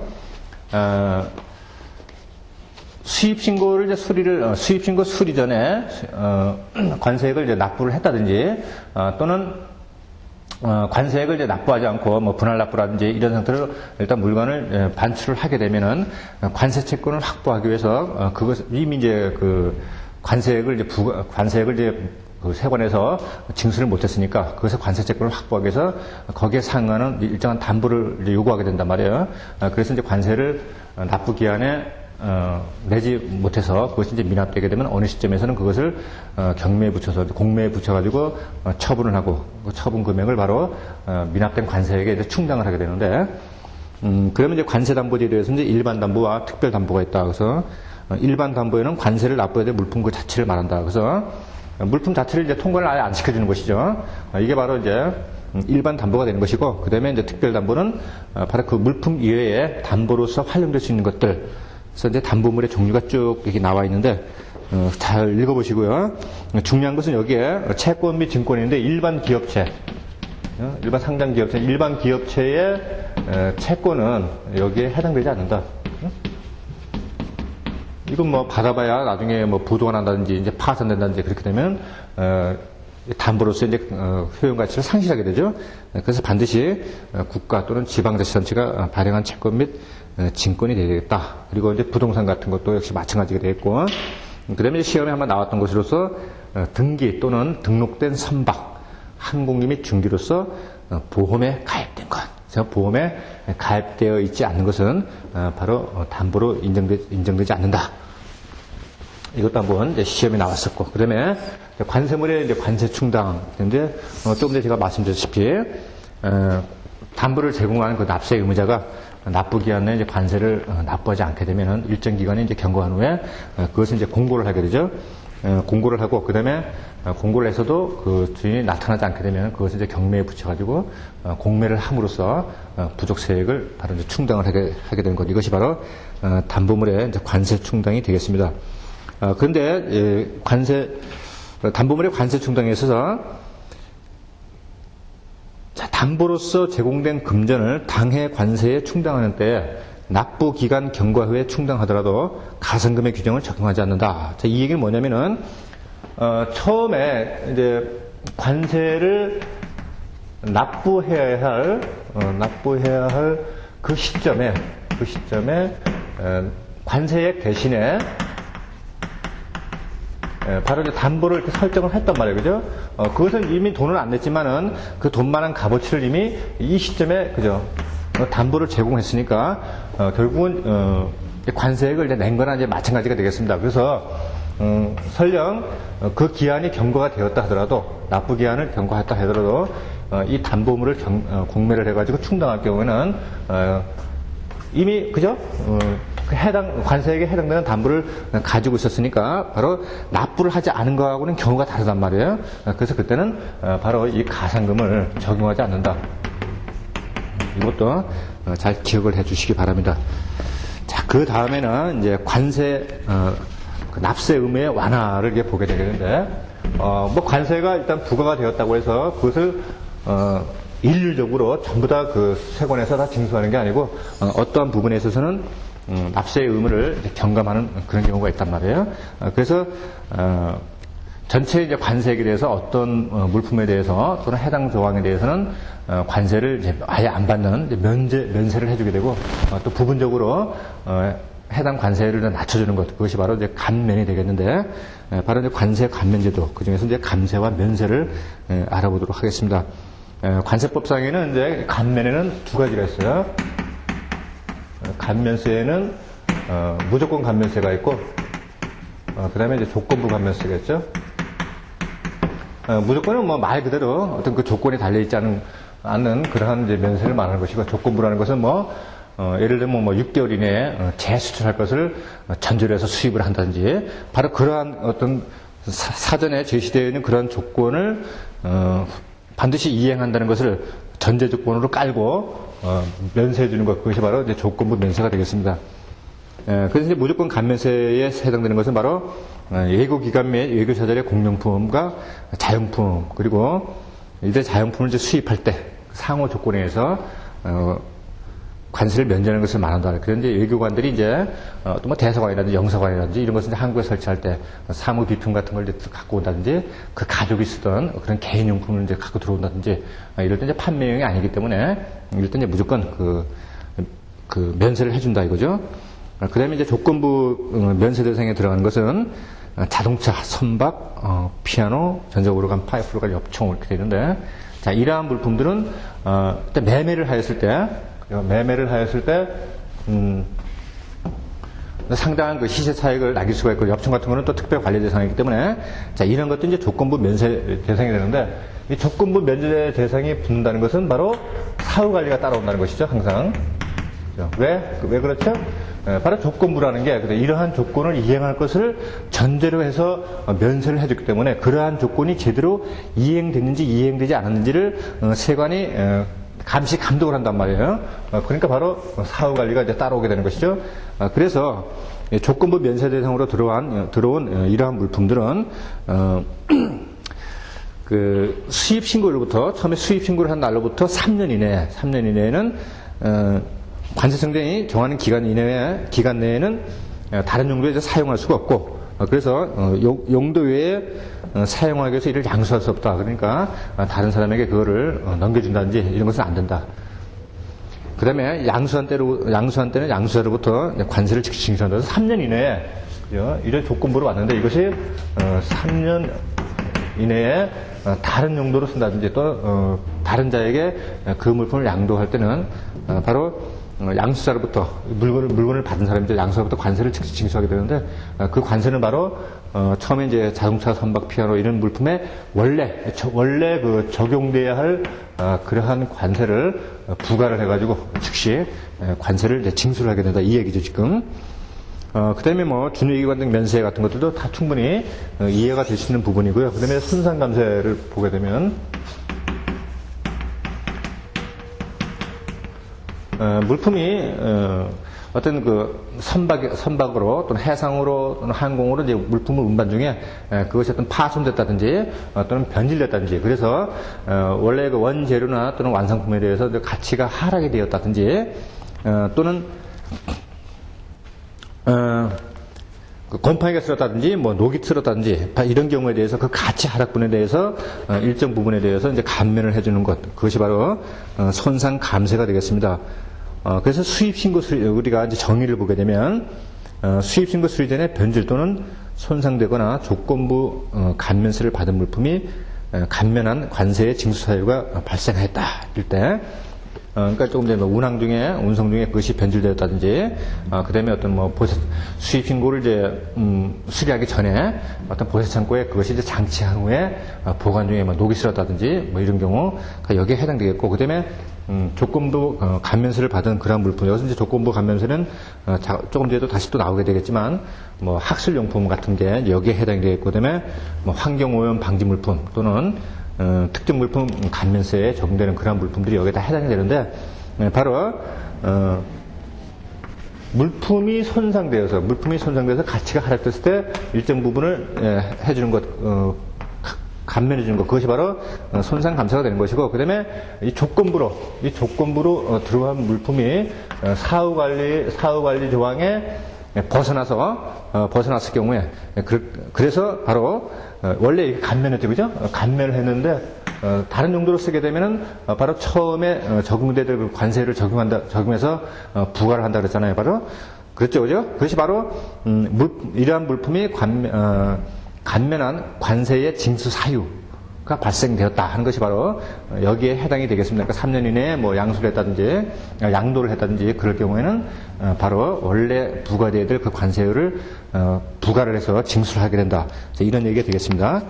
수입신고를 이제 수입신고 수리 전에 관세액을 이제 납부를 했다든지 또는 관세액을 이제 납부하지 않고 뭐 분할 납부라든지 이런 상태로 일단 물건을 반출을 하게 되면은 관세 채권을 확보하기 위해서 그것 이미 이제 그 관세액을 이제 그 세관에서 징수를 못했으니까 그것을 관세 채권을 확보하기 위해서 거기에 상응하는 일정한 담보를 이제 요구하게 된단 말이에요. 그래서 이제 관세를 납부 기한에 내지 못해서 그것이 이제 미납되게 되면 어느 시점에서는 그것을 경매에 붙여서 공매에 붙여가지고 처분을 하고 그 처분 금액을 바로 미납된 관세액에 이제 충당을 하게 되는데, 그러면 이제 관세 담보제에 대해서 이제 일반 담보와 특별 담보가 있다. 그래서 일반 담보에는 관세를 납부해야 될 물품 그 자체를 말한다. 그래서 물품 자체를 이제 통관을 아예 안 시켜주는 것이죠. 이게 바로 이제 일반 담보가 되는 것이고, 그 다음에 이제 특별 담보는 바로 그 물품 이외에 담보로서 활용될 수 있는 것들. 그래서 이제 담보물의 종류가 쭉 이렇게 나와 있는데, 잘 읽어보시고요. 중요한 것은 여기에 채권 및 증권인데 일반 기업체, 일반 상장 기업체, 일반 기업체의 채권은 여기에 해당되지 않는다. 이건 뭐 받아봐야 나중에 뭐 부도가 난다든지 이제 파산된다든지 그렇게 되면 담보로서 이제 효용 가치를 상실하게 되죠. 그래서 반드시 국가 또는 지방자치단체가 발행한 채권 및 증권이 되겠다. 그리고 이제 부동산 같은 것도 역시 마찬가지가 되겠고, 그다음에 시험에 한번 나왔던 것으로서 등기 또는 등록된 선박, 항공기 및 중기로서 보험에 가입된 것. 그래서 보험에 가입되어 있지 않는 것은 바로 담보로 인정되지 않는다. 이것도 한번 이제 시험에 나왔었고, 그 다음에 관세물의 이제 관세 충당. 근데 조금 전에 제가 말씀드렸다시피 담보를 제공하는 그 납세 의무자가 납부 기한에 이제 관세를 납부하지 않게 되면은 일정 기간에 이제 경과한 후에 그것을 이제 공고를 하게 되죠. 공고를 하고, 그 다음에 공고를 해서도 그 주인이 나타나지 않게 되면 그것을 이제 경매에 붙여가지고 공매를 함으로써 부족 세액을 바로 이제 충당을 하게 되는 것. 이것이 바로 담보물의 이제 관세 충당이 되겠습니다. 그런데 담보물의 관세 충당에 있어서 담보로서 제공된 금전을 당해 관세에 충당하는 때에 납부 기간 경과 후에 충당하더라도 가산금의 규정을 적용하지 않는다. 자, 이 얘기는 뭐냐면은 처음에 이제 관세를 납부해야 할 그 시점에 관세액 대신에 바로 이제 담보를 이렇게 설정을 했단 말이에요. 그죠? 그것은 이미 돈을 안 냈지만은 그 돈만한 값어치를 이미 이 시점에, 그죠? 담보를 제공했으니까, 결국은, 관세액을 이제 낸 거나 이제 마찬가지가 되겠습니다. 그래서, 설령 그 기한이 경과가 되었다 하더라도, 납부 기한을 경과했다 하더라도, 이 담보물을 공매를 해가지고 충당할 경우에는, 이미, 그죠? 관세액에 해당되는 담보를 가지고 있었으니까 바로 납부를 하지 않은 거하고는 경우가 다르단 말이에요. 그래서 그때는 바로 이 가산금을 적용하지 않는다. 이것도 잘 기억을 해 주시기 바랍니다. 자, 그 다음에는 이제 관세, 납세 의무의 완화를 이제 보게 되겠는데, 뭐 관세가 일단 부과가 되었다고 해서 그것을, 일률적으로 전부 다 그 세관에서 다 징수하는 게 아니고, 어떠한 부분에 있어서는 납세의 의무를 경감하는 그런 경우가 있단 말이에요. 그래서 전체 이제 관세액에 대해서 어떤 물품에 대해서 또는 해당 조항에 대해서는 관세를 이제 아예 안 받는 이제 면세를 해주게 되고, 또 부분적으로 해당 관세를 낮춰주는 것, 그것이 바로 이제 감면이 되겠는데, 바로 이제 관세 감면제도, 그 중에서 이제 감세와 면세를 알아보도록 하겠습니다. 관세법상에는 이제 감면에는 두 가지가 있어요. 감면세에는 무조건 감면세가 있고, 그 다음에 이제 조건부 감면세가 있죠. 무조건은 뭐 말 그대로 어떤 그 조건이 달려있지 않는 그러한 이제 면세를 말하는 것이고, 조건부라는 것은 뭐, 예를 들면 뭐 6개월 이내에 재수출할 것을 전제로 해서 수입을 한다든지, 바로 그러한 어떤 사전에 제시되어 있는 그런 조건을 반드시 이행한다는 것을 전제 조건으로 깔고 면세해 주는 것, 그것이 바로 이제 조건부 면세가 되겠습니다. 그래서 이제 무조건 감면세에 해당되는 것은 바로 예고기관 및 외교사절의 공용품과 자용품, 그리고 이제 자용품을 이제 수입할 때 상호 조건에 의해서 관세를 면제하는 것을 말한다. 그런데 외교관들이 이제 또 뭐 대사관이라든지 영사관이라든지 이런 것을 이제 한국에 설치할 때 사무 비품 같은 걸 이제 갖고 온다든지, 그 가족이 쓰던 그런 개인용품을 이제 갖고 들어온다든지, 이럴 때 이제 판매용이 아니기 때문에 이럴 때 이제 무조건 그 면세를 해준다 이거죠. 그 다음에 이제 조건부 면세 대상에 들어가는 것은 자동차, 선박, 피아노, 전자오르간, 파이프로가 엽총 이렇게 되는데, 자, 이러한 물품들은 일단 매매를 하였을 때 상당한 그 시세 차익을 남길 수가 있고, 엽총 같은 거는 또 특별 관리 대상이기 때문에, 자, 이런 것도 이제 조건부 면세 대상이 되는데, 이 조건부 면세 대상이 붙는다는 것은 바로 사후 관리가 따라온다는 것이죠, 항상. 왜 그렇죠? 바로 조건부라는 게 이러한 조건을 이행할 것을 전제로 해서 면세를 해줬기 때문에 그러한 조건이 제대로 이행됐는지 이행되지 않았는지를 세관이 감시 감독을 한단 말이에요. 그러니까 바로 사후관리가 이제 따라오게 되는 것이죠. 그래서 조건부 면세 대상으로 들어온 이러한 물품들은 그 수입 신고일부터 처음에 수입 신고를 한 날로부터 3년 이내에는 관세청장이 정하는 기간 내에는 다른 용도에 사용할 수가 없고, 그래서 용도 외에 사용하기 위해서 이를 양수할 수 없다. 그러니까 다른 사람에게 그거를 넘겨준다든지 이런 것은 안 된다. 그 다음에 양수한 때는 양수자로부터 관세를 징수한다. 3년 이내에 이런 조건부로 왔는데 이것이 3년 이내에 다른 용도로 쓴다든지 또 다른 자에게 그 물품을 양도할 때는 바로 양수자로부터 물건을 받은 사람이죠. 양수자로부터 관세를 징수하게 되는데 그 관세는 바로 처음에 이제 자동차, 선박, 피아노 이런 물품에 원래 그 적용돼야 할 그러한 관세를 부과를 해가지고 즉시 관세를 이제 징수를 하게 된다 이 얘기죠 지금. 그 다음에 뭐 준위기관 등 면세 같은 것들도 다 충분히 이해가 될 수 있는 부분이고요. 그 다음에 손상감세를 보게 되면 물품이 어떤 그 선박으로 또는 해상으로 또는 항공으로 이제 물품을 운반 중에 그것이 어떤 파손됐다든지 또는 변질됐다든지 그래서 원래 그 원재료나 또는 완성품에 대해서 가치가 하락이 되었다든지 또는 그 곰팡이가 쓸었다든지 뭐 녹이 쓸었다든지 이런 경우에 대해서 그 가치 하락분에 대해서 일정 부분에 대해서 이제 감면을 해주는 것 그것이 바로 손상 감세가 되겠습니다. 그래서 수입신고 우리가 이제 정의를 보게 되면 수입신고 수리 전에 변질 또는 손상되거나 조건부 감면세를 받은 물품이 감면한 관세의 징수 사유가 발생했다 일 때. 그러니까 조금 전에 운송 중에 그것이 변질되었다든지, 그 다음에 어떤 뭐 수입 신고를 이제, 수리하기 전에 어떤 보세창고에 그것이 이제 장치한 후에 보관 중에 뭐 녹이 슬었다든지 뭐 이런 경우, 여기에 해당되겠고, 그 다음에 조건부 감면세를 받은 그러한 물품, 여기서 이제 조건부 감면세는 조금 뒤에도 다시 또 나오게 되겠지만, 뭐 학술용품 같은 게 여기에 해당이 되겠고, 그 다음에 뭐 환경오염 방지 물품 또는 특정 물품 감면세에 적용되는 그러한 물품들이 여기에 다 해당이 되는데 바로 물품이 손상되어서 가치가 하락됐을 때 일정 부분을 해주는 것 감면해 주는 것 그것이 바로 손상 감세가 되는 것이고 그 다음에 이 조건부로 들어간 물품이 사후관리 조항에 벗어났을 경우에 그래서 바로 원래 이렇게 감면했죠, 그죠? 감면을 했는데 다른 용도로 쓰게 되면은 바로 처음에 적용될 그 관세를 적용해서 부과를 한다 그랬잖아요, 바로 그렇죠, 그죠? 그것이 바로 이러한 물품이 감면한 관세의 징수 사유가 발생되었다 하는 것이 바로 여기에 해당이 되겠습니다. 그러니까 3년 이내에 뭐 양수를 했다든지 양도를 했다든지 그럴 경우에는 바로 원래 부과되어야 될 그 관세율을 부과를 해서 징수를 하게 된다. 이런 얘기가 되겠습니다.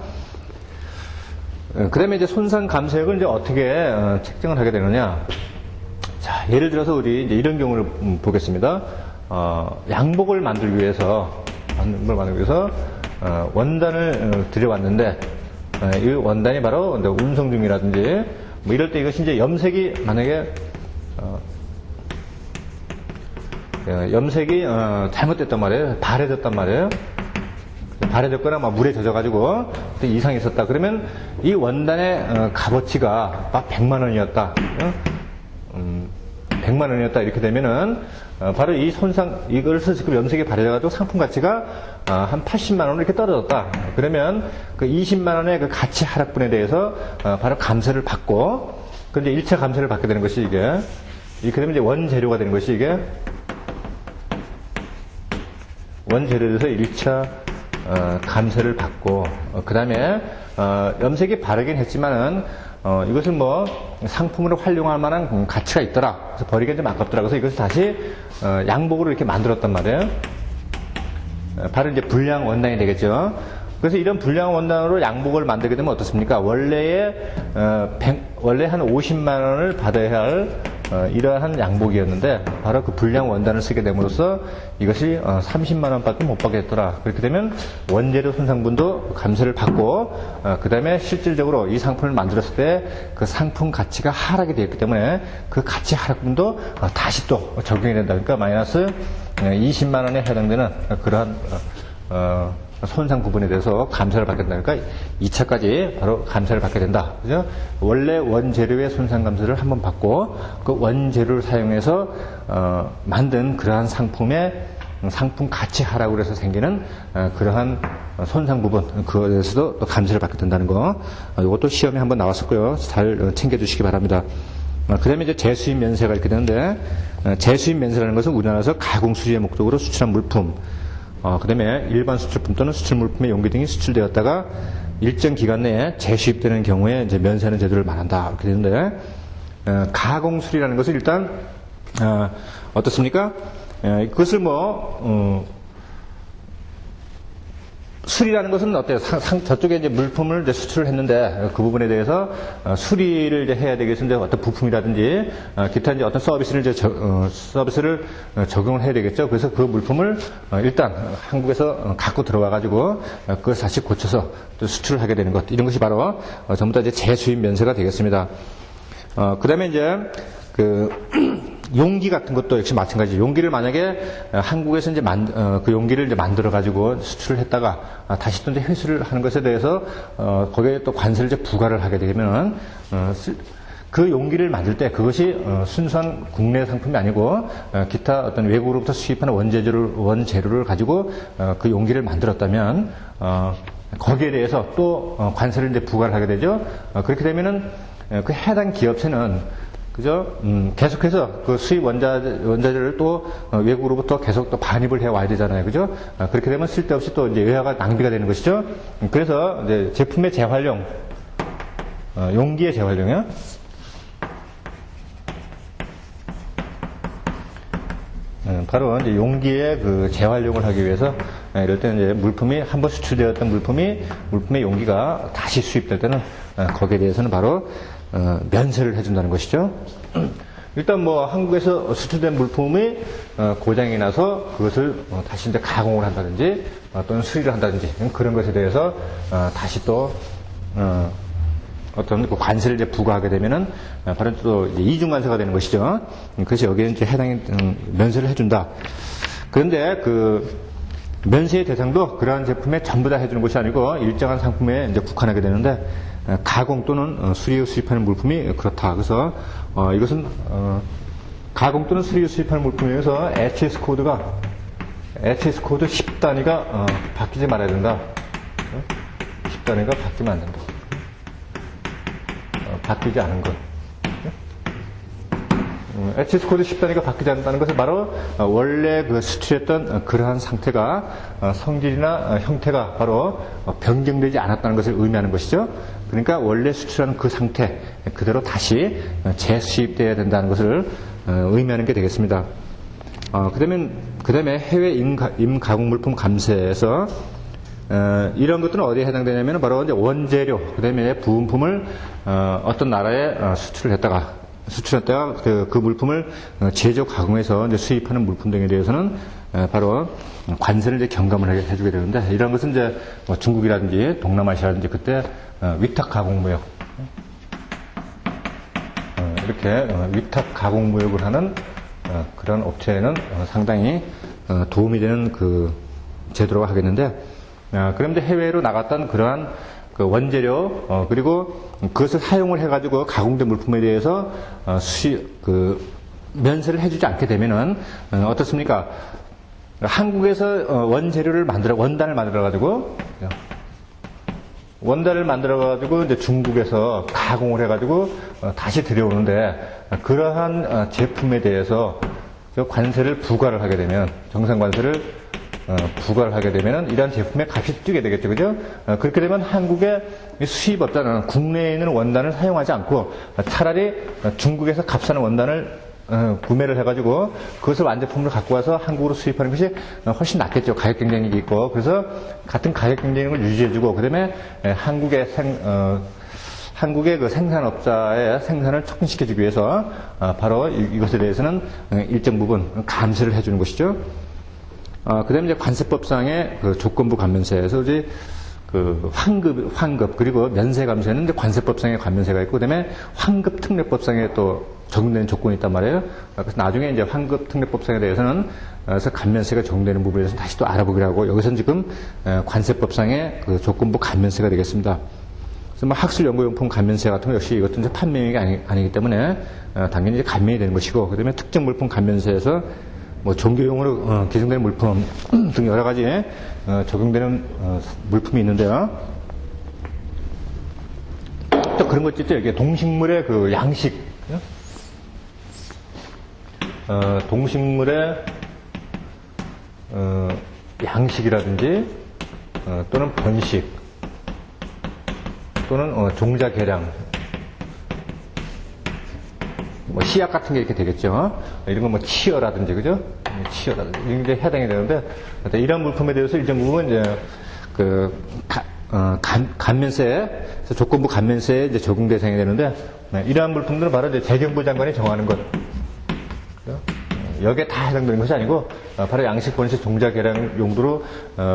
그 다음에 이제 손상 감세액을 이제 어떻게 책정을 하게 되느냐. 자, 예를 들어서 우리 이제 이런 경우를 보겠습니다. 양복을 만들기 위해서 원단을 들여왔는데 이 원단이 바로 운송 중이라든지 뭐 이럴 때 이것이 이제 염색이 만약에 염색이 잘못됐단 말이에요. 발해졌단 말이에요. 발해졌거나 막 물에 젖어가지고 이상이 있었다. 그러면 이 원단의 값어치가 막 100만 원이었다. 100만 원이었다. 이렇게 되면은 바로 이 이것을 지금 염색이 발해져가지고 상품 가치가 한 80만 원으로 이렇게 떨어졌다. 그러면 그 20만 원의 그 가치 하락분에 대해서 바로 감세를 받고, 그런데 1차 감세를 받게 되는 것이 이게, 이렇게 되면 이제 원재료가 되는 것이 이게, 원재료에서 1차 감세를 받고, 그 다음에 염색이 바르긴 했지만은 이것을 뭐 상품으로 활용할 만한 가치가 있더라. 그래서 버리기가 좀 아깝더라. 그래서 이것을 다시 양복으로 이렇게 만들었단 말이에요. 바로 이제 불량 원단이 되겠죠. 그래서 이런 불량 원단으로 양복을 만들게 되면 어떻습니까? 원래 한 50만 원을 받아야 할 이러한 양복이었는데 바로 그 불량 원단을 쓰게 됨으로써 이것이 30만 원밖에 못 받게 됐더라. 그렇게 되면 원재료 손상분도 감세를 받고 그 다음에 실질적으로 이 상품을 만들었을 때 그 상품 가치가 하락이 되었기 때문에 그 가치 하락분도 다시 또 적용이 된다. 그러니까 마이너스 20만 원에 해당되는 그러한 손상 부분에 대해서 감사를 받게 된다. 그러니까 2차까지 바로 감사를 받게 된다. 그죠? 원래 원재료의 손상 감사를 한번 받고 그 원재료를 사용해서 만든 그러한 상품의 상품 가치 하락으로 해서 생기는 그러한 손상 부분, 그거에 대해서도 또 감사를 받게 된다는 거. 이것도 시험에 한번 나왔었고요. 잘 챙겨주시기 바랍니다. 그 다음에 이제 재수입 면세가 이렇게 되는데, 재수입 면세라는 것은 우리나라에서 가공 수지의 목적으로 수출한 물품, 그 다음에 일반 수출품 또는 수출 물품의 용기 등이 수출되었다가 일정 기간 내에 재수입되는 경우에 이제 면세하는 제도를 말한다. 이렇게 되는데, 가공 수리라는 것은 일단, 어떻습니까? 그것을 수리라는 것은 어때요? 저쪽에 이제 물품을 이제 수출을 했는데 그 부분에 대해서 수리를 이제 해야 되겠는데 어떤 부품이라든지 기타 이제 어떤 서비스를 서비스를 적용을 해야 되겠죠. 그래서 그 물품을 일단 한국에서 갖고 들어와 가지고 그걸 다시 고쳐서 또 수출을 하게 되는 것, 이런 것이 바로 전부 다 이제 재수입 면세가 되겠습니다. 그다음에 이제 용기 같은 것도 역시 마찬가지죠. 용기를 만약에 한국에서 이제 그 용기를 이제 만들어 가지고 수출을 했다가 다시 또 이제 회수를 하는 것에 대해서 거기에 또 관세를 이제 부과를 하게 되면은 그 용기를 만들 때 그것이 순수한 국내 상품이 아니고 기타 어떤 외국으로부터 수입하는 원재료를 가지고 그 용기를 만들었다면 거기에 대해서 또 관세를 이제 부과를 하게 되죠. 그렇게 되면은 그 해당 기업체는 그죠? 계속해서 그 수입 원자재를 또 외국으로부터 계속 또 반입을 해 와야 되잖아요. 그죠? 그렇게 되면 쓸데없이 또 이제 외화가 낭비가 되는 것이죠. 그래서 이제 제품의 재활용, 용기의 재활용이요. 바로 이제 용기의 그 재활용을 하기 위해서 이럴 때는 이제 물품이 한번 수출되었던 물품의 용기가 다시 수입될 때는 거기에 대해서는 바로 면세를 해준다는 것이죠. 일단 한국에서 수출된 물품이 고장이 나서 그것을 다시 이제 가공을 한다든지 또는 수리를 한다든지 그런 것에 대해서 다시 또 어떤 그 관세를 이제 부과하게 되면은 바로 또 이제 이중관세가 되는 것이죠. 그래서 여기에 이제 해당이 면세를 해준다. 그런데 그 면세의 대상도 그러한 제품에 전부 다 해주는 것이 아니고 일정한 상품에 이제 국한하게 되는데, 가공 또는 수리 후 수입하는 물품이 그렇다. 그래서 이것은 가공 또는 수리 후 수입하는 물품에 의해서 HS 코드 10단위가 바뀌지 말아야 된다. 10단위가 바뀌면 안 된다. 바뀌지 않은 것. HS 코드 10단위가 바뀌지 않는다는 것은 바로 원래 그 수출했던 그러한 상태가 성질이나 형태가 바로 변경되지 않았다는 것을 의미하는 것이죠. 그러니까 원래 수출하는 그 상태 그대로 다시 재수입되어야 된다는 것을 의미하는 게 되겠습니다. 그 다음에 해외 임가공물품 감세에서 이런 것들은 어디에 해당되냐면 바로 이제 원재료, 그 다음에 부품을 어떤 나라에 수출했다가 그 물품을 제조 가공해서 이제 수입하는 물품 등에 대해서는 바로 관세를 이제 경감을 해주게 되는데, 이런 것은 이제 중국이라든지 동남아시아라든지 그때 위탁 가공 무역, 이렇게 위탁 가공 무역을 하는 그런 업체에는 상당히 도움이 되는 그 제도라고 하겠는데, 그런데 해외로 나갔던 그러한 그 원재료 그리고 그것을 사용을 해가지고 가공된 물품에 대해서 면세를 해주지 않게 되면은 어떻습니까? 한국에서 원단을 만들어가지고 이제 중국에서 가공을 해가지고 다시 들여오는데, 그러한 제품에 대해서 관세를 부과를 하게 되면, 정상관세를 부과를 하게 되면 이러한 제품의 값이 뛰게 되겠죠. 그죠? 그렇게 되면 한국의 수입업자는 국내에 있는 원단을 사용하지 않고 차라리 중국에서 값싸는 원단을 구매를 해가지고 그것을 완제품으로 갖고 와서 한국으로 수입하는 것이 훨씬 낫겠죠. 가격 경쟁력이 한국의 그 생산업자의 생산을 촉진시켜주기 위해서 바로 이것에 대해서는 일정 부분 감세를 해주는 것이죠. 그 다음에 이제 관세법상의 그 조건부 감면세에서 이제 그 환급, 그리고 면세 감세는 이제 관세법상의 감면세가 있고, 그 다음에 환급 특례법상에 또 적용되는 조건이 있단 말이에요. 그래서 나중에 이제 환급 특례법상에 대해서는 그래서 감면세가 적용되는 부분에 대해서 다시 또 알아보기로 하고, 여기서는 지금 관세법상의 그 조건부 감면세가 되겠습니다. 그래서 뭐 학술 연구용품 감면세 같은 거 역시 이것도 이제 판매용이 아니기 때문에 당연히 이제 감면이 되는 것이고, 그 다음에 특정 물품 감면세에서 뭐 종교용으로 기증되는 물품 등 여러 가지 적용되는 물품이 있는데요. 또 그런 것 있죠. 이게 동식물의 그 양식, 동식물의 양식이라든지 또는 번식 또는 종자 개량, 뭐 씨앗 같은 게 이렇게 되겠죠. 이런 건 뭐 치어라든지, 그죠? 치어라든지 이런 게 해당이 되는데, 이런 물품에 대해서 일정 부분 이제 그 감면세, 조건부 감면세에 이제 적용 대상이 되는데, 이러한 물품들은 바로 이제 재경부 장관이 정하는 것. 여기에 다 해당되는 것이 아니고, 바로 양식, 번식, 종자 개량 용도로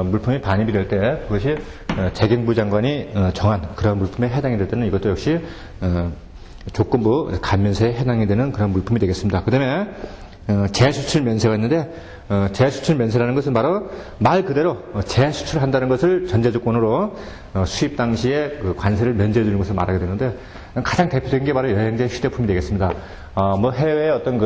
물품이 반입이 될 때, 그것이 재경부 장관이 정한 그런 물품에 해당이 될 때는 이것도 역시 조건부 감면세에 해당이 되는 그런 물품이 되겠습니다. 그 다음에 재수출 면세가 있는데, 재수출 면세라는 것은 바로 말 그대로 재수출한다는 것을 전제 조건으로 수입 당시에 그 관세를 면제해 주는 것을 말하게 되는데, 가장 대표적인 게 바로 여행자 휴대품이 되겠습니다. 뭐 해외의 어떤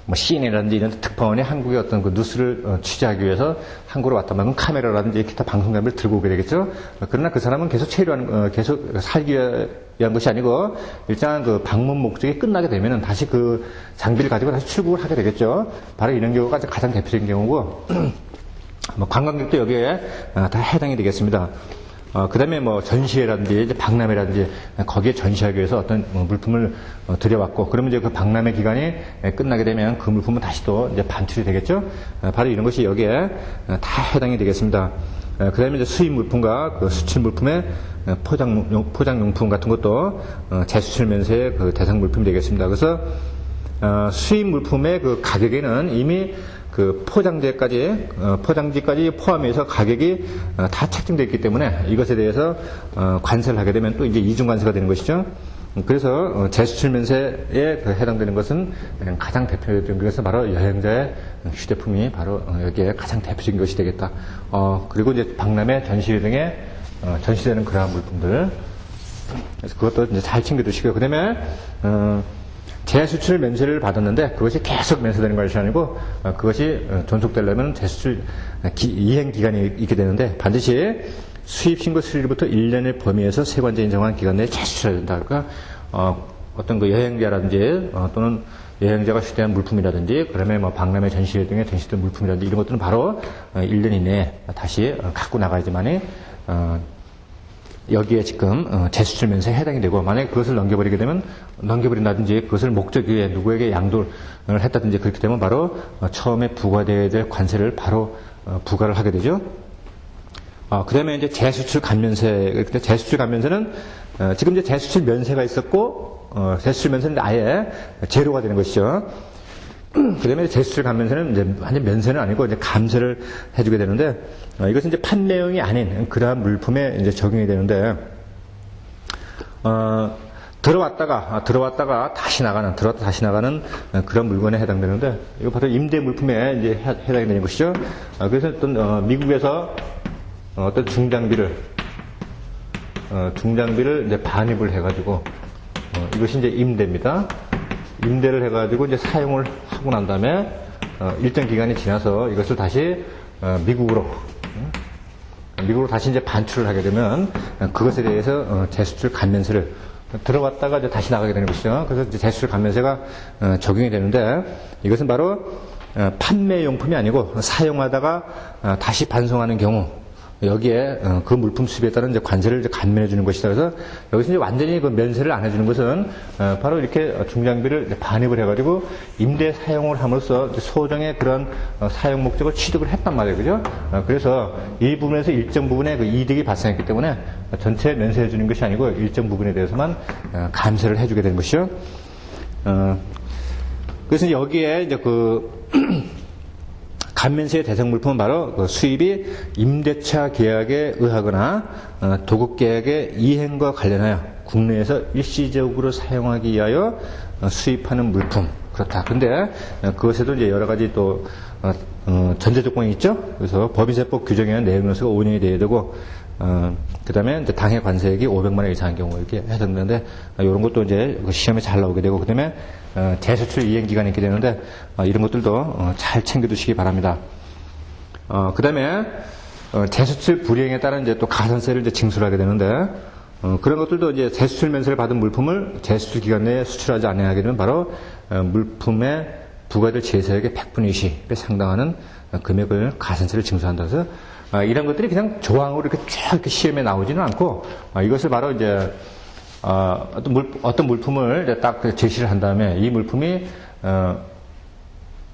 뭐 CNN이라든지 이런 특파원이 한국의 어떤 그 뉴스를 취재하기 위해서 한국으로 왔단 말이면 카메라라든지 기타 방송장비를 들고 오게 되겠죠. 그러나 그 사람은 계속 체류하는, 계속 살기 위한 것이 아니고 일정한 그 방문 목적이 끝나게 되면은 다시 그 장비를 가지고 다시 출국을 하게 되겠죠. 바로 이런 경우가 가장 대표적인 경우고, 뭐 관광객도 여기에 다 해당이 되겠습니다. 그 다음에 뭐 전시회라든지 이제 박람회라든지 거기에 전시하기 위해서 어떤 물품을 들여왔고, 그러면 이제 그 박람회 기간이 끝나게 되면 그 물품은 다시 또 이제 반출이 되겠죠. 바로 이런 것이 여기에 다 해당이 되겠습니다. 그 다음에 이제 수입 물품과 그 수출 물품의 포장용품 같은 것도 재수출 면세의 그 대상 물품이 되겠습니다. 그래서 수입 물품의 그 가격에는 이미 그 포장지까지 포함해서 가격이 다 책정되어 있기 때문에 이것에 대해서 관세를 하게 되면 또 이제 이중관세가 되는 것이죠. 그래서 재수출 면세에 해당되는 것은 가장 대표적인 것은 바로 여행자의 휴대품이 바로 여기에 가장 대표적인 것이 되겠다. 그리고 이제 박람회, 전시회 등에 전시되는 그러한 물품들. 그래서 그것도 이제 잘 챙겨두시고요. 그 다음에 재수출 면세를 받았는데 그것이 계속 면세되는 것이 아니고 그것이 존속되려면 재수출 이행 기간이 있게 되는데, 반드시 수입 신고 수리부터 1년의 범위에서 세관제 인정한 기간 내에 재수출해야 된다. 그러니까 어떤 그 여행자라든지 또는 여행자가 휴대한 물품이라든지, 그다음에 뭐 박람회, 전시회 등에 전시된 물품이라든지 이런 것들은 바로 1년 이내에 다시 갖고 나가야지만이 여기에 지금 재수출 면세에 해당이 되고, 만약에 그것을 넘겨버린다든지 그것을 목적 위에 누구에게 양도를 했다든지 그렇게 되면 바로 처음에 부과되어야 될 관세를 바로 부과를 하게 되죠. 그 다음에 이제 재수출 감면세. 재수출 감면세는 지금 이제 재수출 면세가 있었고, 재수출 면세는 아예 제로가 되는 것이죠. 그 다음에 재수출 감면세는 이제 완전 면세는 아니고 이제 감세를 해주게 되는데, 이것은 이제 판매용이 아닌 그러한 물품에 이제 적용이 되는데, 들어왔다가 다시 나가는 그런 물건에 해당되는데, 이거 바로 임대 물품에 이제 해당이 되는 것이죠. 그래서 어떤 미국에서 어떤 중장비를 이제 반입을 해가지고 이것이 이제 임대입니다. 임대를 해가지고 이제 사용을 하고 난 다음에 일정 기간이 지나서 이것을 다시 미국으로 다시 이제 반출을 하게 되면 그것에 대해서 재수출 감면세를 들어왔다가 이제 다시 나가게 되는 것이죠. 그래서 이제 재수출 감면세가 적용이 되는데, 이것은 바로 판매용품이 아니고 사용하다가 다시 반송하는 경우, 여기에 그 물품 수입에 따른 이제 관세를 이제 감면해 주는 것이다. 그래서 여기서 이제 완전히 그 면세를 안 해주는 것은 바로 이렇게 중장비를 이제 반입을 해가지고 임대 사용을 함으로써 소정의 그런 사용 목적을 취득을 했단 말이에요, 그죠? 그래서 이 부분에서 일정 부분의 그 이득이 발생했기 때문에 전체 면세해 주는 것이 아니고 일정 부분에 대해서만 감세를 해주게 되는 것이죠. 그래서 여기에 이제 그 감면세의 대상 물품은 바로 그 수입이 임대차 계약에 의하거나 도급 계약의 이행과 관련하여 국내에서 일시적으로 사용하기 위하여 수입하는 물품. 그렇다. 근데 그것에도 이제 여러 가지 또 전제 조건이 있죠. 그래서 법인세법 규정에는 내용연수가 5년이 돼야 되고 그 다음에 이제 당해 관세액이 500만 원 이상인 경우 이렇게 해당되는데, 이런 것도 이제 시험에 잘 나오게 되고, 그 다음에 대수출 이행 기간이 있게 되는데, 이런 것들도 잘 챙겨두시기 바랍니다. 그 다음에 대수출 불이행에 따른 이제 또 가산세를 이제 징수를 하게 되는데, 그런 것들도 이제 대수출 면세를 받은 물품을 대수출 기간 내에 수출하지 않게 되면 바로 물품에 부과될 제세액의 100분의 20에 상당하는 금액을 가산세를 징수한다. 그래서 이런 것들이 그냥 조항으로 이렇게 쫙 이렇게 시험에 나오지는 않고, 이것을 바로 이제 어떤 물품을 이제 딱 제시를 한 다음에 이 물품이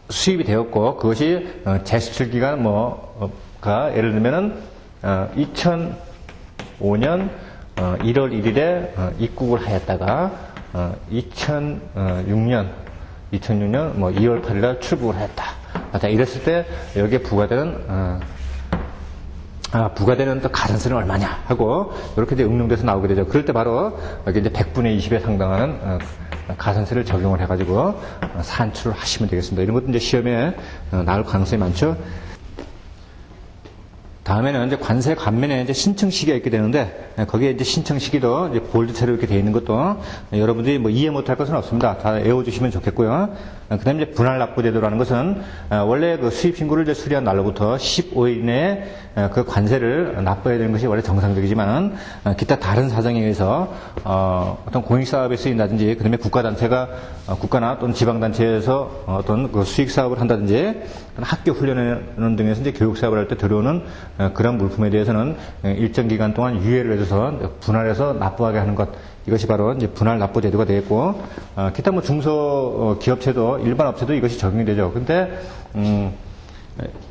수입이 되었고 그것이 재수출 기간 뭐가 예를 들면은 2005년 1월 1일에 입국을 하였다가 2006년 뭐 2월 8일에 출국을 하였다. 이랬을 때 여기에 부과되는 또 가산세는 얼마냐 하고 이렇게 이제 응용돼서 나오게 되죠. 그럴 때 바로 여기 이제 100분의 20에 상당한 가산세를 적용을 해가지고 산출을 하시면 되겠습니다. 이런 것도 이제 시험에 나올 가능성이 많죠. 다음에는 이제 관세 감면에 이제 신청 시기가 있게 되는데, 거기에 이제 신청 시기도 이제 볼드체로 이렇게 되어 있는 것도 여러분들이 뭐 이해 못할 것은 없습니다. 다 외워주시면 좋겠고요. 그 다음에 이제 분할 납부 제도라는 것은 원래 그 수입 신고를 이제 수리한 날로부터 15일 내에 그 관세를 납부해야 되는 것이 원래 정상적이지만, 기타 다른 사정에 의해서 어떤 공익사업에 쓰인다든지, 그 다음에 국가단체가 국가나 또는 지방단체에서 어떤 그 수익 사업을 한다든지, 학교 훈련 등에서 이제 교육 사업을 할 때 들어오는 그런 물품에 대해서는 일정 기간 동안 유예를 해줘서 분할해서 납부하게 하는 것, 이것이 바로 이제 분할 납부 제도가 되겠고, 기타 뭐 중소기업체도 일반 업체도 이것이 적용이 되죠. 근데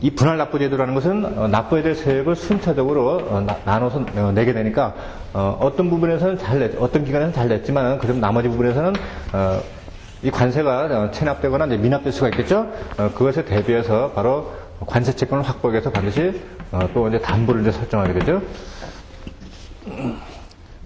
이 분할 납부 제도라는 것은 납부해야 될 세액을 순차적으로 나눠서 내게 되니까 어떤 부분에서는 어떤 기간에서는 잘 냈지만 그럼 나머지 부분에서는 이 관세가 체납되거나 이제 미납될 수가 있겠죠. 그것에 대비해서 바로 관세 채권을 확보하기 위해서 반드시 또 이제 담보를 이제 설정하게 되죠.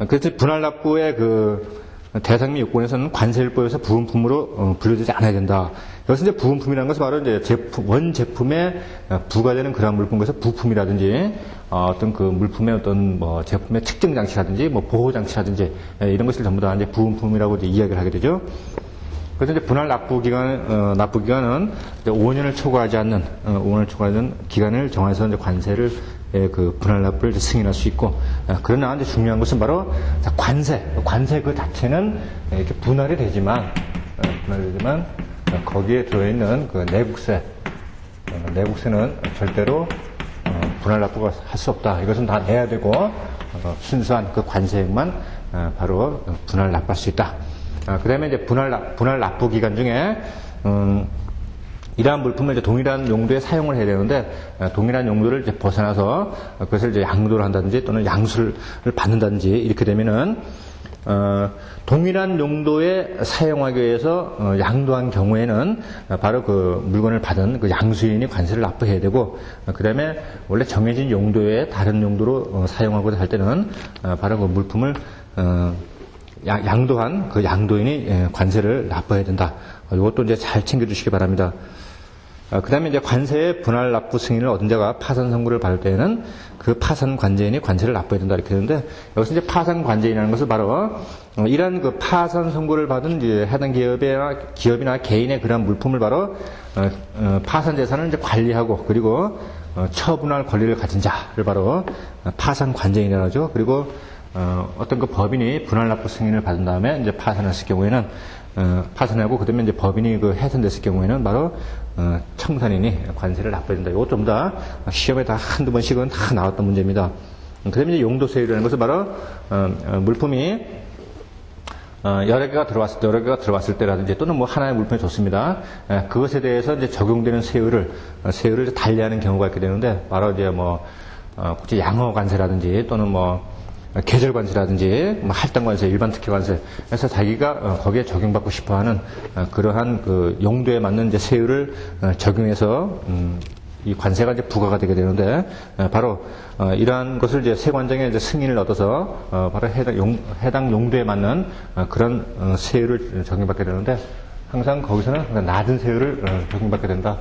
그래서 분할 납부의 그 대상 및 요건에서는 관세일법에서 부분품으로 분류되지 않아야 된다. 여기서 이제 부분품이라는 것은 바로 이제 원 제품에 부과되는 그러한 물품, 그래서 부품이라든지 어떤 그 물품의 어떤 뭐 제품의 측정 장치라든지 뭐 보호 장치라든지 이런 것을 전부 다 이제 부분품이라고 이제 이야기를 하게 되죠. 그래서 이제 분할 납부 기간은 이제 5년을 초과하지 않는 5년을 초과하는 기간을 정해서 이제 관세를 그 분할 납부를 승인할 수 있고, 그러나 이제 중요한 것은 바로 관세 그 자체는 이렇게 분할이 되지만 거기에 들어있는 그 내국세는 절대로 분할 납부가 할 수 없다. 이것은 다 내야 되고 순수한 그 관세액만 바로 분할 납부할 수 있다. 그 다음에 이제 분할 납부 기간 중에, 이러한 물품을 이제 동일한 용도에 사용을 해야 되는데, 동일한 용도를 이제 벗어나서 그것을 이제 양도를 한다든지 또는 양수를 받는다든지 이렇게 되면은, 동일한 용도에 사용하기 위해서 양도한 경우에는 바로 그 물건을 받은 그 양수인이 관세를 납부해야 되고, 그 다음에 원래 정해진 용도에 다른 용도로 사용하고자 할 때는 바로 그 물품을 양도한 그 양도인이 관세를 납부해야 된다. 이것도 이제 잘 챙겨주시기 바랍니다. 그 다음에 이제 관세의 분할 납부 승인을 얻은 자가 파산 선고를 받을 때에는 그 파산 관제인이 관세를 납부해야 된다. 이렇게 되는데, 여기서 이제 파산 관제인이라는 것은 바로 이러한 그 파산 선고를 받은 이제 해당 기업이나 개인의 그러한 물품을 바로 파산 재산을 이제 관리하고 그리고 처분할 권리를 가진 자를 바로 파산 관제인이라고 하죠. 그리고 어떤 그 법인이 분할납부 승인을 받은 다음에 이제 파산했을 경우에는 파산하고 그다음에 이제 법인이 그 해산됐을 경우에는 바로 청산인이 관세를 납부해야 된다. 이거 좀 다 시험에 다 한두 번씩은 다 나왔던 문제입니다. 그다음에 이제 용도세율이라는 것은 바로 물품이 여러 개가 들어왔을 때라든지 또는 뭐 하나의 물품이 좋습니다. 그것에 대해서 이제 적용되는 세율을 달리하는 경우가 있게 되는데 바로 이제 뭐 국제 양호 관세라든지 또는 뭐 계절 관세라든지 뭐 할당 관세, 일반 특혜 관세. 그래서 자기가 거기에 적용받고 싶어하는 그러한 그 용도에 맞는 이제 세율을 적용해서 이 관세가 이제 부과가 되게 되는데 바로 이러한 것을 이제 세관청에 이제 승인을 얻어서 바로 해당 용도에 맞는 그런 세율을 적용받게 되는데 항상 거기서는 낮은 세율을 적용받게 된다.